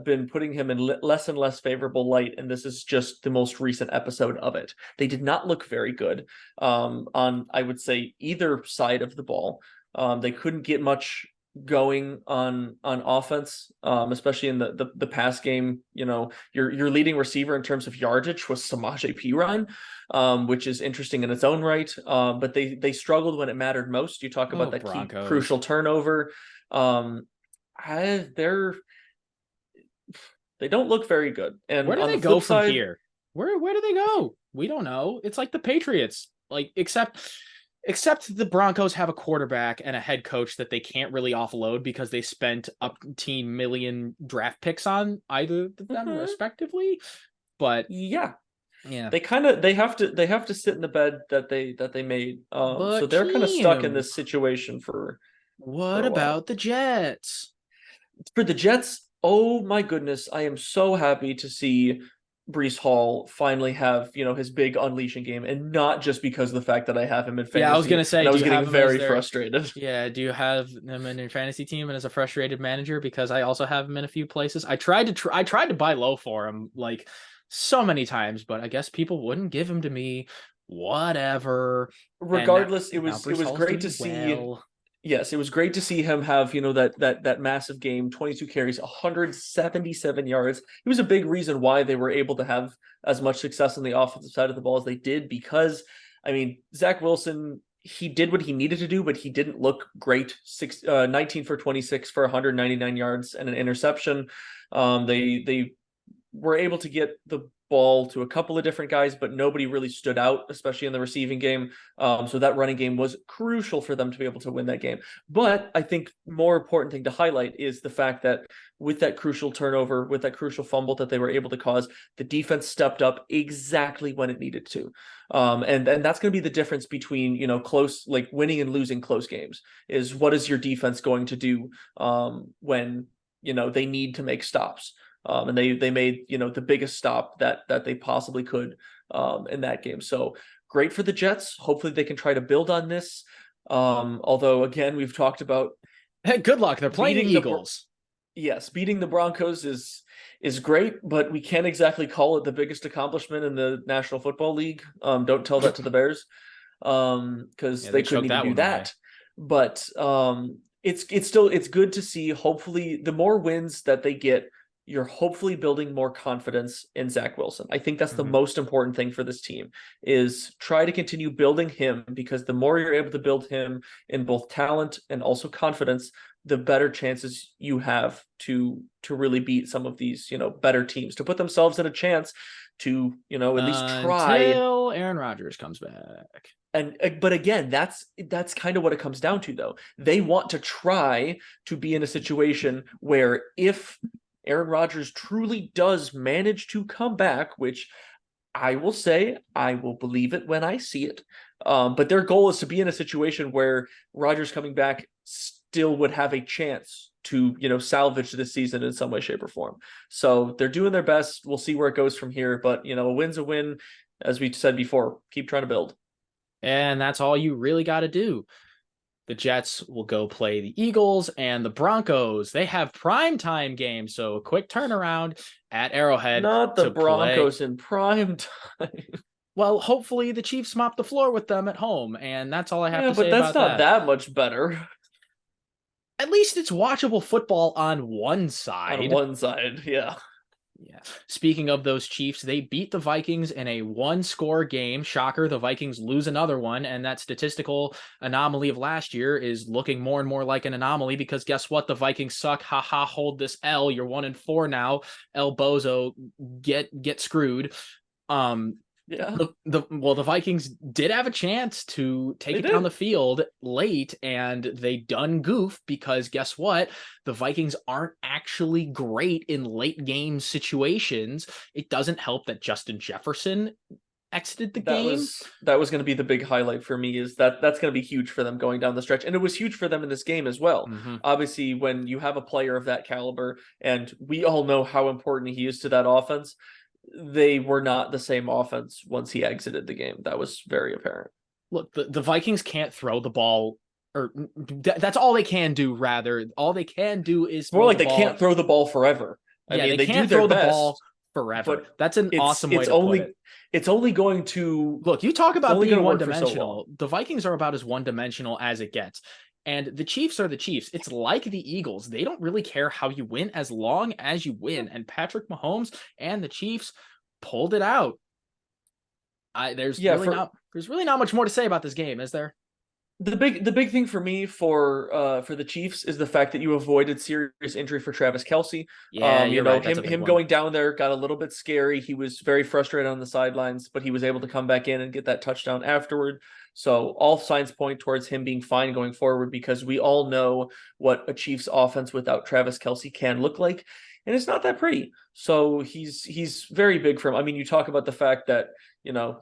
been putting him in less and less favorable light, and this is just the most recent episode of it. They did not look very good on, I would say, either side of the ball. They couldn't get much going on offense, especially in the pass game. You know, your leading receiver in terms of yardage was Samaje Perine, which is interesting in its own right. But they struggled when it mattered most. You talk about that Broncos. Key crucial turnover. They don't look very good. And where do they go from here? Where do they go? We don't know. It's like the Patriots, like except the Broncos have a quarterback and a head coach that they can't really offload because they spent up $10 million draft picks on either of them respectively. But yeah, they have to sit in the bed that they made. So they're kind of stuck in this situation for. What about the Jets? For the Jets, oh my goodness, I am so happy to see Breece Hall finally have, his big unleashing game, and not just because of the fact that I have him in fantasy. Yeah, I was gonna say, I was getting very frustrated. Yeah, do you have him in your fantasy team and as a frustrated manager? Because I also have him in a few places. I tried to buy low for him like so many times, but I guess people wouldn't give him to me. Whatever. Regardless, it was great to see. Yes, it was great to see him have, that massive game, 22 carries, 177 yards. It was a big reason why they were able to have as much success on the offensive side of the ball as they did, because, Zach Wilson, he did what he needed to do, but he didn't look great. 19 for 26 for 199 yards and an interception. They were able to get the ball to a couple of different guys, but nobody really stood out, especially in the receiving game. So that running game was crucial for them to be able to win that game. But I think more important thing to highlight is the fact that with that crucial turnover, with that crucial fumble that they were able to cause, the defense stepped up exactly when it needed to. And that's going to be the difference between, close, like winning and losing close games, is what is your defense going to do when, they need to make stops. And they made, the biggest stop that they possibly could in that game. So great for the Jets. Hopefully they can try to build on this. Although, again, we've talked about. Hey, good luck. They're playing the Eagles. Yes, beating the Broncos is great, but we can't exactly call it the biggest accomplishment in the National Football League. Don't tell that to the Bears, because they couldn't even do that. But it's good to see. Hopefully, the more wins that they get, you're hopefully building more confidence in Zach Wilson. I think that's the most important thing for this team, is try to continue building him, because the more you're able to build him in both talent and also confidence, the better chances you have to really beat some of these, better teams, to put themselves in a chance to, at least try. Until Aaron Rodgers comes back. But again, that's kind of what it comes down to, though. They want to try to be in a situation where if Aaron Rodgers truly does manage to come back, which I will say, I will believe it when I see it. But their goal is to be in a situation where Rodgers coming back still would have a chance to, salvage this season in some way, shape, or form. So they're doing their best. We'll see where it goes from here. But, a win's a win. As we said before, keep trying to build. And that's all you really got to do. The Jets will go play the Eagles, and the Broncos, they have primetime games. So a quick turnaround at Arrowhead. Not the to play. Broncos in prime time. Well, hopefully the Chiefs mop the floor with them at home. And that's all I have Yeah, to but say that's about not that. that much better At least it's watchable football on one on side. one side. Yeah. Yeah. Speaking of those Chiefs, they beat the Vikings in a one-score game. Shocker, the Vikings lose another one, and that statistical anomaly of last year is looking more and more like an anomaly because guess what? The Vikings suck. Ha ha, hold this L. You're 1-4 now. El Bozo, get screwed. Yeah. The Vikings did have a chance to take it down the field late, and they done goof because guess what? The Vikings aren't actually great in late game situations. It doesn't help that Justin Jefferson exited the game. That was going to be the big highlight for me is that's going to be huge for them going down the stretch, and it was huge for them in this game as well. Obviously, when you have a player of that caliber, and we all know how important he is to that offense, they were not the same offense once he exited the game. That was very apparent. Look, the Vikings can't throw the ball, or that's all they can do. Rather, all they can do is more like they can't throw the ball forever. Yeah, I mean, they can't do their throw best, the ball forever. That's an awesome way to put it. It's only going to look. You talk about being one-dimensional. So the Vikings are about as one-dimensional as it gets. And the Chiefs are the Chiefs. It's like the Eagles. They don't really care how you win as long as you win. And Patrick Mahomes and the Chiefs pulled it out. There's really not much more to say about this game, is there? The big thing for me for the Chiefs is the fact that you avoided serious injury for Travis Kelce. Yeah, him going down there got a little bit scary. He was very frustrated on the sidelines, but he was able to come back in and get that touchdown afterward. So all signs point towards him being fine going forward because we all know what a Chiefs offense without Travis Kelce can look like. And it's not that pretty. So he's very big for him. I mean, you talk about the fact that,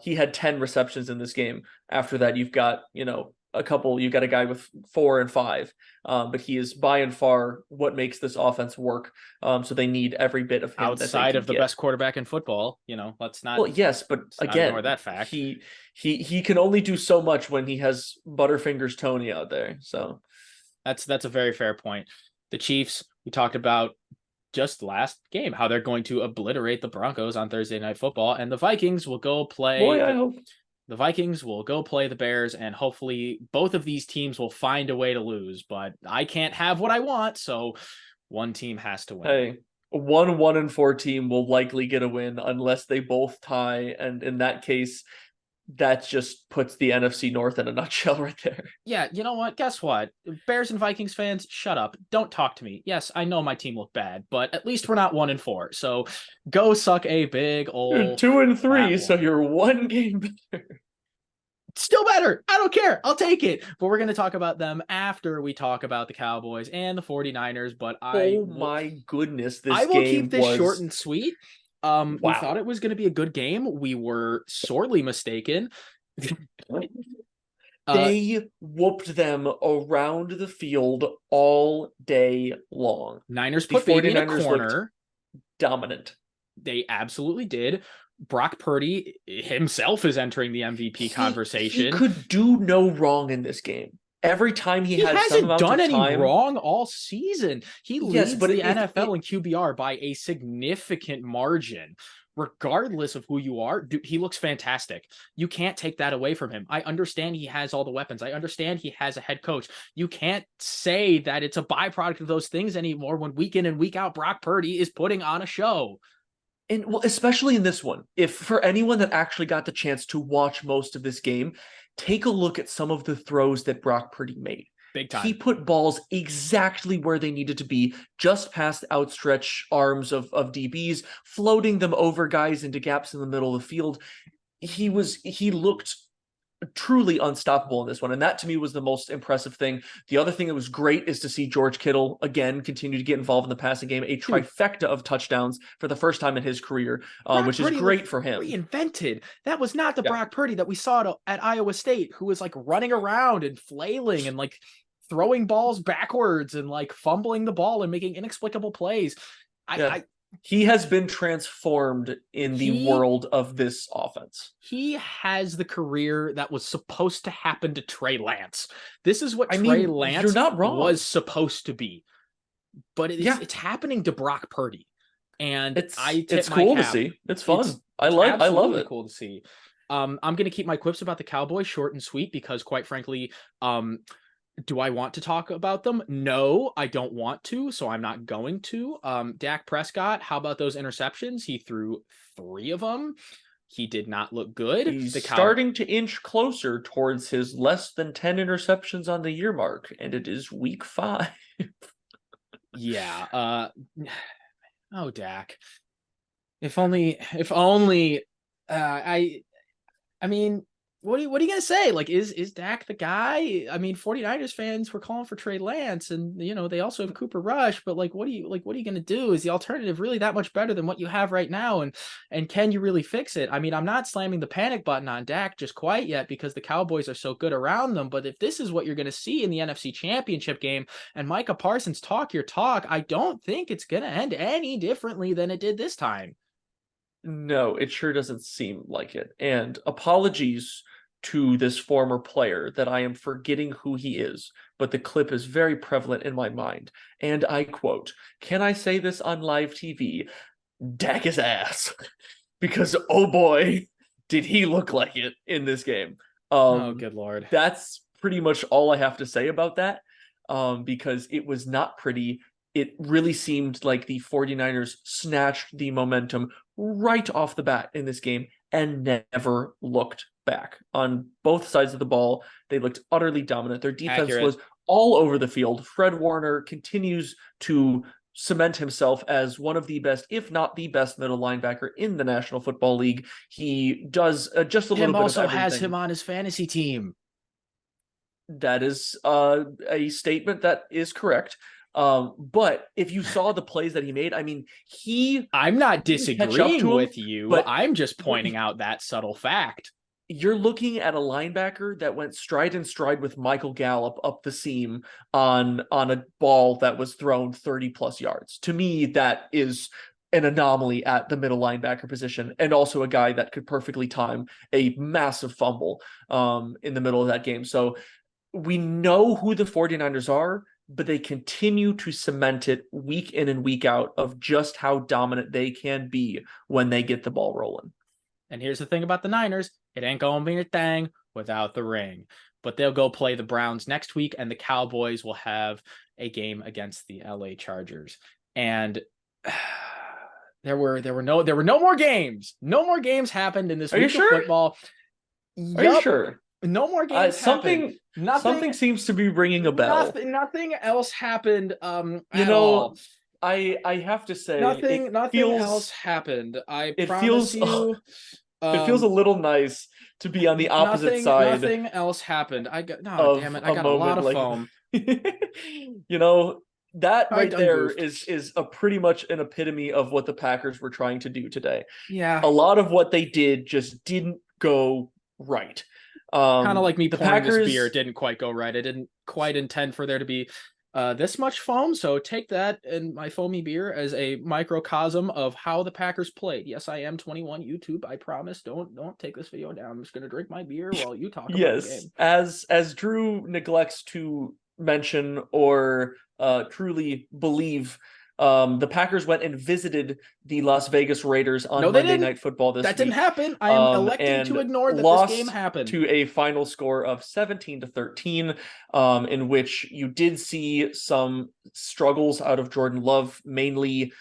he had 10 receptions in this game. After that, you've got, you got a guy with 4 and 5, but he is by and far what makes this offense work. So they need every bit of him outside of the best quarterback in football. Let's not. Well, yes, but again, ignore that fact. He can only do so much when he has Butterfingers Tony out there. So that's a very fair point. The Chiefs, we talked about just last game, how they're going to obliterate the Broncos on Thursday Night Football, and the Vikings will go play. Boy, I hope. The Vikings will go play the Bears, and hopefully both of these teams will find a way to lose, but I can't have what I want, so one team has to win. Hey, 1-1-4 team will likely get a win unless they both tie, and in that case, that just puts the NFC North in a nutshell right there. Yeah, you know what? Guess what? Bears and Vikings fans, shut up. Don't talk to me. Yes, I know my team looked bad, but at least we're not 1-4. So go suck a big old 2-3, so you're one game better. Still better. I don't care. I'll take it. But we're going to talk about them after we talk about the Cowboys and the 49ers. But my goodness, I will keep this short and sweet. We thought it was going to be a good game. We were sorely mistaken. They whooped them around the field all day long. Niners put baby in a corner. Dominant. They absolutely did. Brock Purdy himself is entering the MVP conversation. He could do no wrong in this game. Every time he hasn't done any wrong all season. He leads the NFL in QBR by a significant margin. Regardless of who you are, dude, he looks fantastic. You can't take that away from him. I understand he has all the weapons. I understand he has a head coach. You can't say that it's a byproduct of those things anymore when week in and week out, Brock Purdy is putting on a show. And especially in this one, if for anyone that actually got the chance to watch most of this game, take a look at some of the throws that Brock Purdy made. Big time. He put balls exactly where they needed to be, just past outstretched arms of DBs, floating them over guys into gaps in the middle of the field. He looked truly unstoppable in this one, and that to me was the most impressive thing. The other thing that was great is to see George Kittle again continue to get involved in the passing game, a trifecta of touchdowns for the first time in his career, which is great for him. Reinvented. That was not the Brock Purdy that we saw at Iowa State, who was like running around and flailing and like throwing balls backwards and like fumbling the ball and making inexplicable plays. He has been transformed in the He world of this offense. he has the career that was supposed to happen to Trey Lance. This is what I Trey mean, you're Lance not wrong. was supposed to be, but Yeah, it's happening to Brock Purdy, and I tip it's my cool to cap. see. It's It's fun. I love absolutely it. cool to see. I'm gonna keep my quips about the Cowboys short and sweet because, quite frankly, do I want to talk about them? No, I don't want to, so I'm not going to. Dak Prescott, how about those interceptions? He threw 3 of them. He did not look good. He's starting to inch closer towards his less than 10 interceptions on the year mark, and it is week 5. Yeah. Oh, Dak. If only I mean, what are you gonna say? Like, is Dak the guy? I mean, 49ers fans were calling for Trey Lance, and they also have Cooper Rush, but what are you gonna do? Is the alternative really that much better than what you have right now? And can you really fix it? I mean, I'm not slamming the panic button on Dak just quite yet because the Cowboys are so good around them. But if this is what you're gonna see in the NFC Championship game and Micah Parsons talk your talk, I don't think it's gonna end any differently than it did this time. No, it sure doesn't seem like it. And apologies to this former player that I am forgetting who he is, but the clip is very prevalent in my mind. And I quote, "Can I say this on live TV? Dak his ass." Because oh boy, did he look like it in this game. Oh, good Lord. That's pretty much all I have to say about that. Because it was not pretty. It really seemed like the 49ers snatched the momentum right off the bat in this game and never looked back. On both sides of the ball, they looked utterly dominant. Their defense Accurate. was all over the field. Fred Warner continues to cement himself as one of the best, if not the best, middle linebacker in the National Football League. He does just a little Tim bit of also has everything. him on his fantasy team. That is a statement that is correct. But if you saw the plays that he made, I mean, he I'm not didn't catch up disagreeing to him, with you. but I'm just pointing out that subtle fact. you're looking at a linebacker that went stride and stride with Michael Gallup up the seam on a ball that was thrown 30 plus yards. To me, that is an anomaly at the middle linebacker position, and also a guy that could perfectly time a massive fumble in the middle of that game. So we know who the 49ers are, but they continue to cement it week in and week out of just how dominant they can be when they get the ball rolling. And here's the thing about the Niners, it ain't gonna be a thing without the ring. But they'll go play the Browns next week, and the Cowboys will have a game against the LA Chargers. And there were no more games. No more games happened in this Are you week of sure? football. Are you Yup. sure? No more games happened. Something seems to be ringing a bell. Nothing else happened You at all. know, I have to say Nothing else happened. I it promise feels you. it feels a little nice to be on the opposite side Nothing else happened. I got no, damn of it. I a got a lot moment of like foam. you know, that I right done there goofed. is a pretty much an epitome of what the Packers were trying to do today. Yeah. A lot of what they did just didn't go right. Kind of like me The pouring this beer. It Packers, didn't quite go right. I didn't quite intend for there to be this much foam. So take that and my foamy beer as a microcosm of how the Packers played. Yes, I am 21 YouTube. I promise. Don't take this video down. I'm just gonna drink my beer while you talk about the yes, game. as Drew neglects to mention or truly believe, the Packers went and visited the Las Vegas Raiders on No, they Monday didn't. Night Football this That didn't week, happen. I am electing to and ignore that this game lost happened. to a final score of 17-13, in which you did see some struggles out of Jordan Love, mainly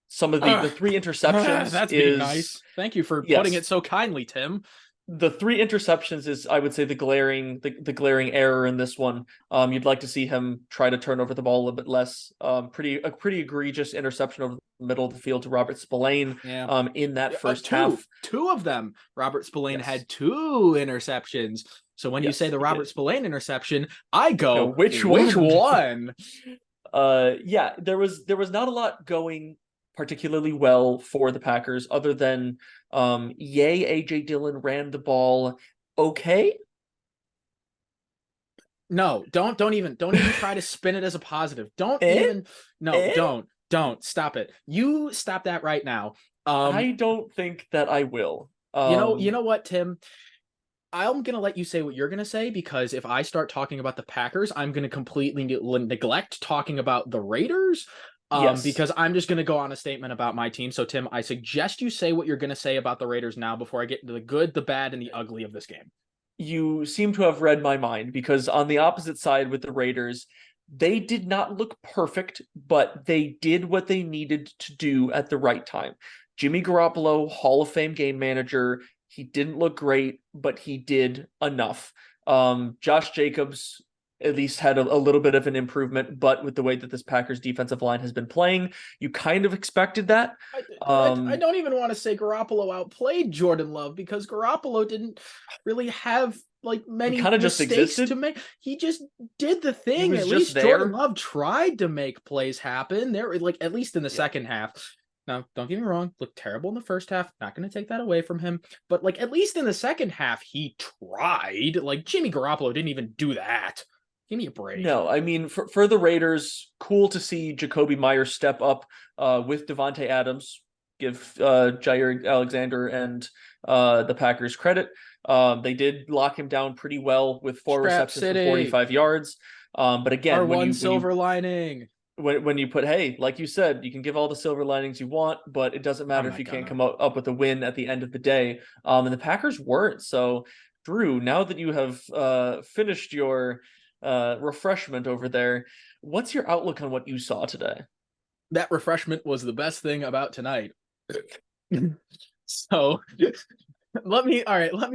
some of the three interceptions That's being is nice. Thank you for putting yes, it so kindly, Tim. the three interceptions is, I would say, the glaring error in this one. You'd like to see him try to turn over the ball a little bit less. A pretty egregious interception over the middle of the field to Robert Spillane. Yeah. In that first half, two of them. Robert Spillane yes, had 2 interceptions. So when you say yes, the he Robert did. Spillane interception, I go, Which which one? one? Yeah, there was not a lot going particularly well for the Packers, other than yay, AJ Dillon ran the ball okay. No, don't even try to spin it as a positive. Don't Eh? even no, Eh? don't. Don't stop it. You stop that right now. I don't think that I will. You know what, Tim? I'm going to let you say what you're going to say, because if I start talking about the Packers, I'm going to completely neglect talking about the Raiders, Yes. because I'm just going to go on a statement about my team. So, Tim, I suggest you say what you're going to say about the Raiders now before I get into the good, the bad, and the ugly of this game. You seem to have read my mind, because on the opposite side with the Raiders, they did not look perfect, but they did what they needed to do at the right time. Jimmy Garoppolo, Hall of Fame game manager, he didn't look great, but he did enough. Josh Jacobs at least had a little bit of an improvement, but with the way that this Packers defensive line has been playing, you kind of expected that. I don't even want to say Garoppolo outplayed Jordan Love, because Garoppolo didn't really have like many mistakes to make. He just did the thing. At least Jordan Love tried to make plays happen. There, like, at least in the second half. Now, don't get me wrong, looked terrible in the first half. Not going to take that away from him. But like, at least in the second half, he tried. Like, Jimmy Garoppolo didn't even do that. Give me a break. No, I mean, for the Raiders, cool to see Jacoby Myers step up with Devontae Adams. Give Jair Alexander and the Packers credit. They did lock him down pretty well with 4 receptions for 45 yards. But again, silver lining. When you put, hey, like you said, you can give all the silver linings you want, but it doesn't matter if you can't come up with a win at the end of the day. And the Packers weren't. So, Drew, now that you have finished your refreshment over there, what's your outlook on what you saw today? That refreshment was the best thing about tonight. So let me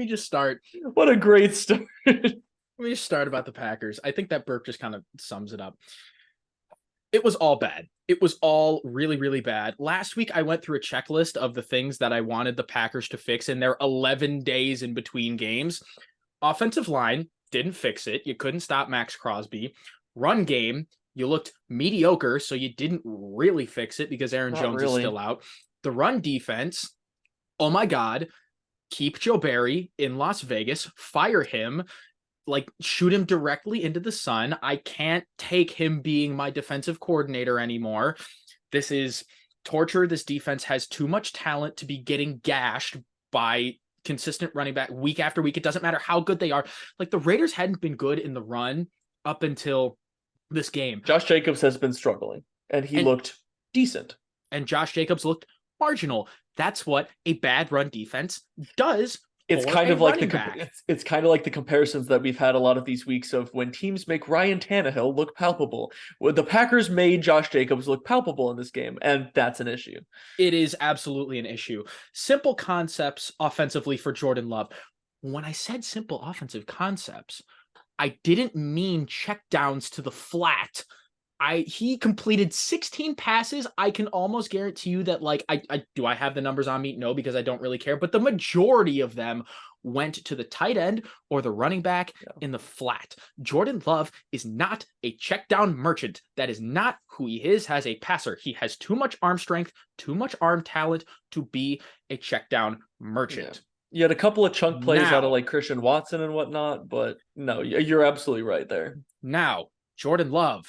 just start. What a great start. Let me just start about the Packers. I think that burp just kind of sums it up. It was all bad. It was all really, really bad. Last week, I went through a checklist of the things that I wanted the Packers to fix in their 11 days in between games. Offensive line, didn't fix it. You couldn't stop Max Crosby. Run game, you looked mediocre, so you didn't really fix it because Aaron Jones is still out. The run defense, oh my God, keep Joe Barry in Las Vegas, fire him, like shoot him directly into the sun. I can't take him being my defensive coordinator anymore. This is torture. This defense has too much talent to be getting gashed by consistent running back week after week. It doesn't matter how good they are. Like, the Raiders hadn't been good in the run up until this game. Josh Jacobs has been struggling, and he looked decent. And Josh Jacobs looked marginal. That's what a bad run defense does. It's kind of like it's kind of like the comparisons that we've had a lot of these weeks of when teams make Ryan Tannehill look palpable. Well, the Packers made Josh Jacobs look palpable in this game, and that's an issue. It is absolutely an issue. Simple concepts offensively for Jordan Love. When I said simple offensive concepts, I didn't mean checkdowns to the flat. He completed 16 passes. I can almost guarantee you that, like, I have the numbers on me? No, because I don't really care. But the majority of them went to the tight end or the running back in the flat. Jordan Love is not a check down merchant. That is not who he is as a passer. He has too much arm strength, too much arm talent to be a check down merchant. You had a couple of chunk plays out of like Christian Watson and whatnot, but no, you're absolutely right there. Now, Jordan Love.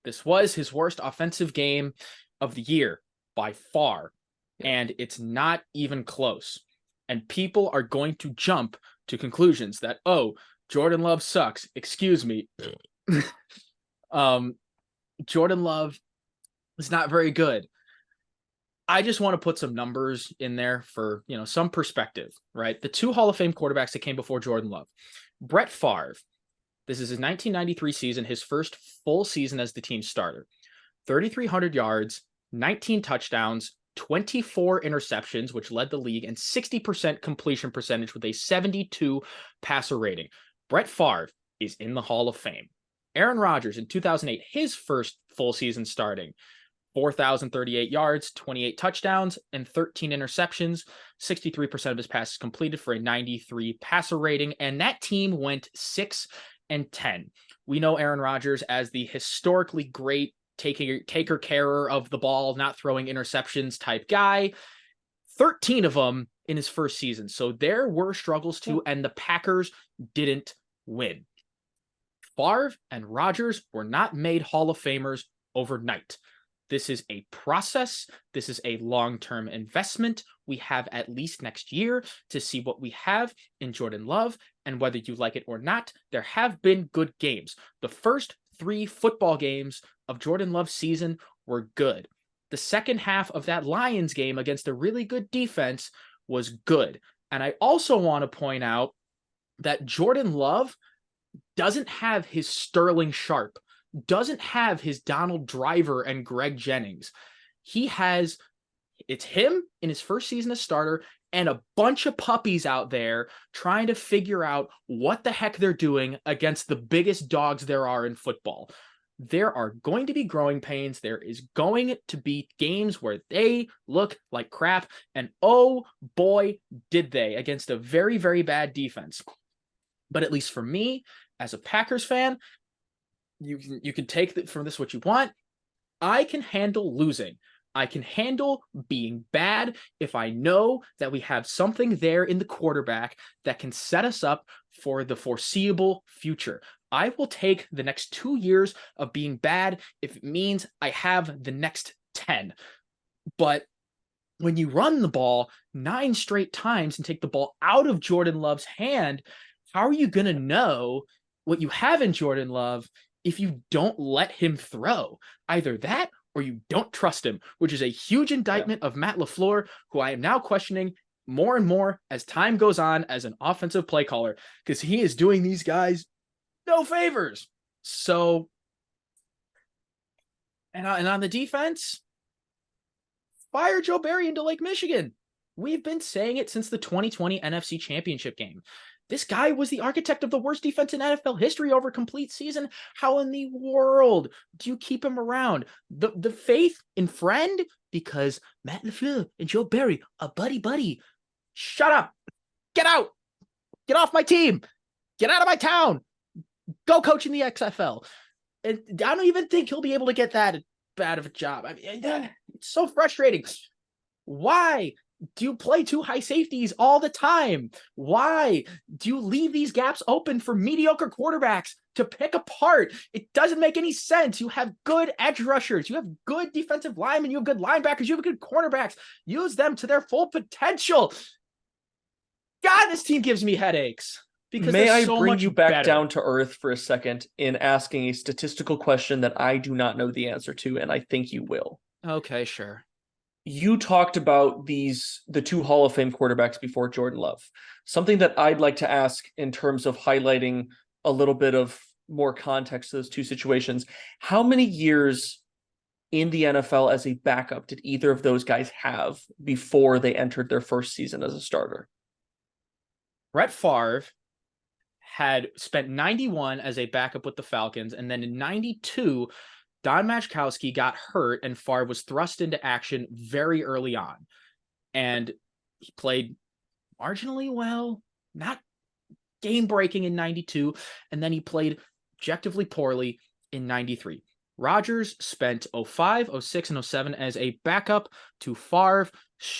This was his worst offensive game of the year by far, and it's not even close. And people are going to jump to conclusions that, oh, Jordan Love sucks. Excuse me. Jordan Love is not very good. I just want to put some numbers in there for, some perspective, right? The 2 Hall of Fame quarterbacks that came before Jordan Love. Brett Favre. This is his 1993 season, his first full season as the team starter. 3,300 yards, 19 touchdowns, 24 interceptions, which led the league, and 60% completion percentage with a 72 passer rating. Brett Favre is in the Hall of Fame. Aaron Rodgers in 2008, his first full season starting. 4,038 yards, 28 touchdowns, and 13 interceptions. 63% of his passes completed for a 93 passer rating, and that team went 6-10. We know Aaron Rodgers as the historically great taker-carer of the ball, not throwing interceptions type guy. 13 of them in his first season. So there were struggles too, and the Packers didn't win. Favre and Rodgers were not made Hall of Famers overnight. This is a process. This is a long-term investment. We have at least next year to see what we have in Jordan Love, and whether you like it or not, there have been good games. The first 3 football games of Jordan Love's season were good. The second half of that Lions game against a really good defense was good. And I also want to point out that Jordan Love doesn't have his Sterling Sharp, doesn't have his Donald Driver and Greg Jennings. It's him in his first season as starter and a bunch of puppies out there trying to figure out what the heck they're doing against the biggest dogs there are in football. There are going to be growing pains. There is going to be games where they look like crap. And oh boy, did they, against a very, very bad defense. But at least for me, as a Packers fan, you can take from this what you want. I can handle losing. I can handle being bad if I know that we have something there in the quarterback that can set us up for the foreseeable future. I will take the next 2 years of being bad if it means I have the next 10. But when you run the ball 9 straight times and take the ball out of Jordan Love's hand, how are you going to know what you have in Jordan Love if you don't let him throw? Either that or you don't trust him, which is a huge indictment of Matt LaFleur, who I am now questioning more and more as time goes on as an offensive play caller, because he is doing these guys no favors. So, and on the defense, fire Joe Barry into Lake Michigan. We've been saying it since the 2020 NFC Championship game. This guy was the architect of the worst defense in NFL history over complete season. How in the world do you keep him around? The faith in friend, because Matt LaFleur and Joe Barry are buddy. Shut up. Get out. Get off my team. Get out of my town. Go coach in the XFL. And I don't even think he'll be able to get that bad of a job. I mean, it's so frustrating. Why do you play 2 high safeties all the time? Why do you leave these gaps open for mediocre quarterbacks to pick apart? It doesn't make any sense. You have good edge rushers. You have good defensive linemen. You have good linebackers. You have good cornerbacks. Use them to their full potential. God, this team gives me headaches. Because may I bring you back down to earth for a second in asking a statistical question that I do not know the answer to, and I think you will. Okay, sure. You talked about the 2 Hall of Fame quarterbacks before Jordan Love. Something that I'd like to ask in terms of highlighting a little bit of more context to those 2 situations. How many years in the NFL as a backup did either of those guys have before they entered their first season as a starter? Brett Favre had spent 91 as a backup with the Falcons, and then in 92, Don Majkowski got hurt, and Favre was thrust into action very early on. And he played marginally well, not game-breaking in 92, and then he played objectively poorly in 93. Rodgers spent 05, 06, and 07 as a backup to Favre,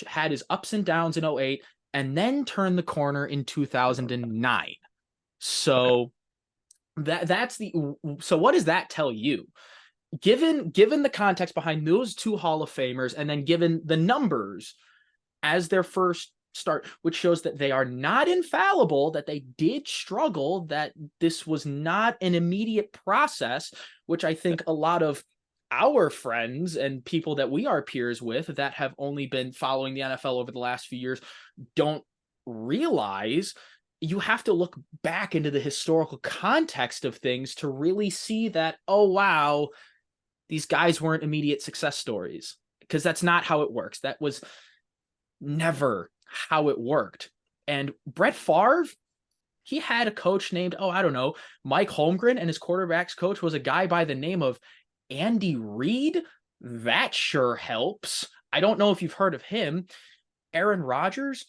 had his ups and downs in 08, and then turned the corner in 2009. So so what does that tell you? Given the context behind those 2 Hall of Famers, and then given the numbers as their first start, which shows that they are not infallible, that they did struggle, that this was not an immediate process, which I think a lot of our friends and people that we are peers with that have only been following the NFL over the last few years don't realize. You have to look back into the historical context of things to really see that, oh, wow, these guys weren't immediate success stories, because that's not how it works. That was never how it worked. And Brett Favre, he had a coach named, Mike Holmgren, and his quarterbacks coach was a guy by the name of Andy Reid. That sure helps. I don't know if you've heard of him. Aaron Rodgers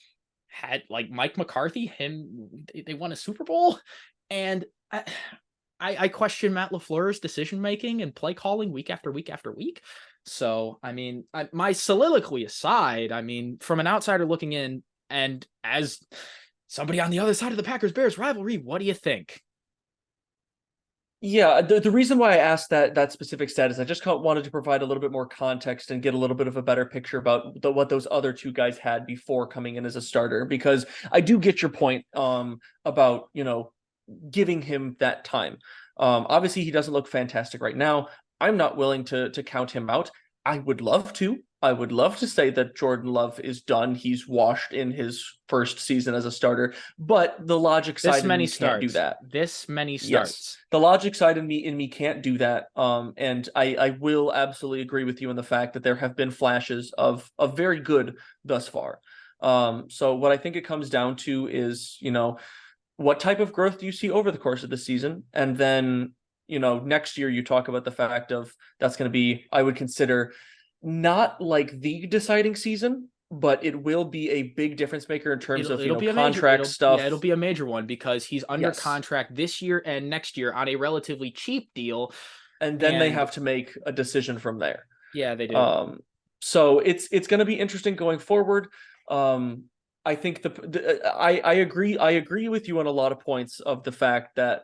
had, like, Mike McCarthy, they won a Super Bowl. And I question Matt LaFleur's decision-making and play calling week after week after week. So, I mean, my soliloquy aside, I mean, from an outsider looking in, and as somebody on the other side of the Packers-Bears rivalry, what do you think? Yeah, the reason why I asked that specific stat is I just wanted to provide a little bit more context and get a little bit of a better picture about what those other two guys had before coming in as a starter, because I do get your point about, giving him that time. Obviously he doesn't look fantastic right now. I'm not willing to count him out. I would love to. I would love to say that Jordan Love is done. He's washed in his first season as a starter, but the logic This side in many me can't do starts. that. This many Yes. starts. The logic side in me can't do that. And I will absolutely agree with you in the fact that there have been flashes of very good thus far. So what I think it comes down to is, what type of growth do you see over the course of the season? And then, next year you talk about the fact of that's going to be, I would consider, not like the deciding season, but it will be a big difference maker in terms of, It'll be a major contract stuff. it'll be a major one because he's under Yes. contract this year and next year on a relatively cheap deal. And then they have to make a decision from there. Yeah, they do. So it's going to be interesting going forward. I think I agree with you on a lot of points of the fact that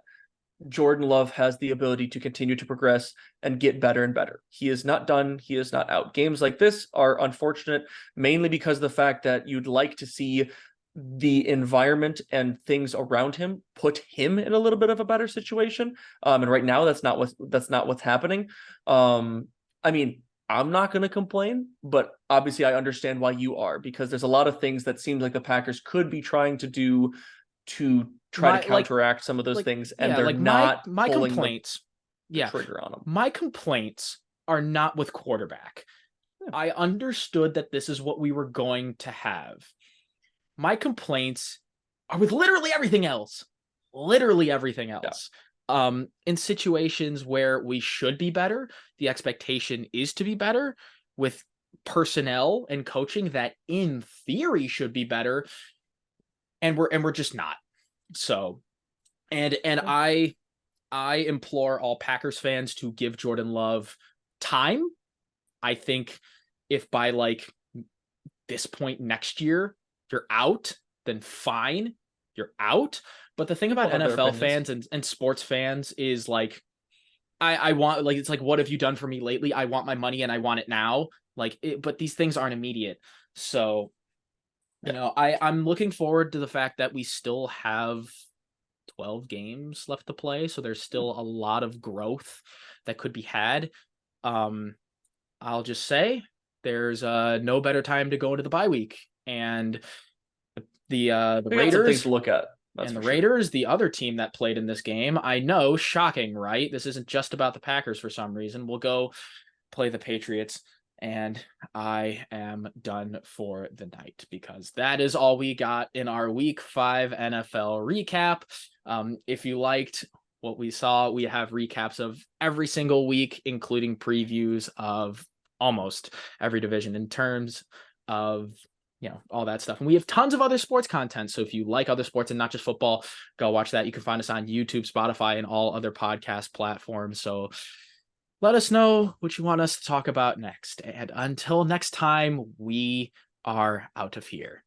Jordan Love has the ability to continue to progress and get better and better. He is not done. He is not out. Games like this are unfortunate, mainly because of the fact that you'd like to see the environment and things around him put him in a little bit of a better situation. And right now that's not what's happening. I mean, I'm not going to complain, but obviously I understand why you are, because there's a lot of things that seems like the Packers could be trying to do to try to counteract some of those things, and they're not my pulling complaints. the trigger on them. My complaints are not with quarterback. Yeah. I understood that this is what we were going to have. My complaints are with literally everything else. Literally everything else. Yeah. In situations where we should be better, the expectation is to be better with personnel and coaching that in theory should be better, and we're just not. So, and I implore all Packers fans to give Jordan Love time. I think if by like this point next year you're out, then fine, you're out. But the thing about NFL fans and sports fans is like, I want, like, it's like, what have you done for me lately? I want my money and I want it now. Like, but these things aren't immediate. So, I'm looking forward to the fact that we still have 12 games left to play. So there's still a lot of growth that could be had. I'll just say there's no better time to go into the bye week. And the Raiders, things to look at. And the Raiders, the other team that played in this game, I know, shocking, right? This isn't just about the Packers for some reason. We'll go play the Patriots, and I am done for the night because that is all we got in our Week 5 NFL recap. If you liked what we saw, we have recaps of every single week, including previews of almost every division in terms of all that stuff. And we have tons of other sports content. So if you like other sports and not just football, go watch that. You can find us on YouTube, Spotify, and all other podcast platforms. So let us know what you want us to talk about next. And until next time, we are out of here.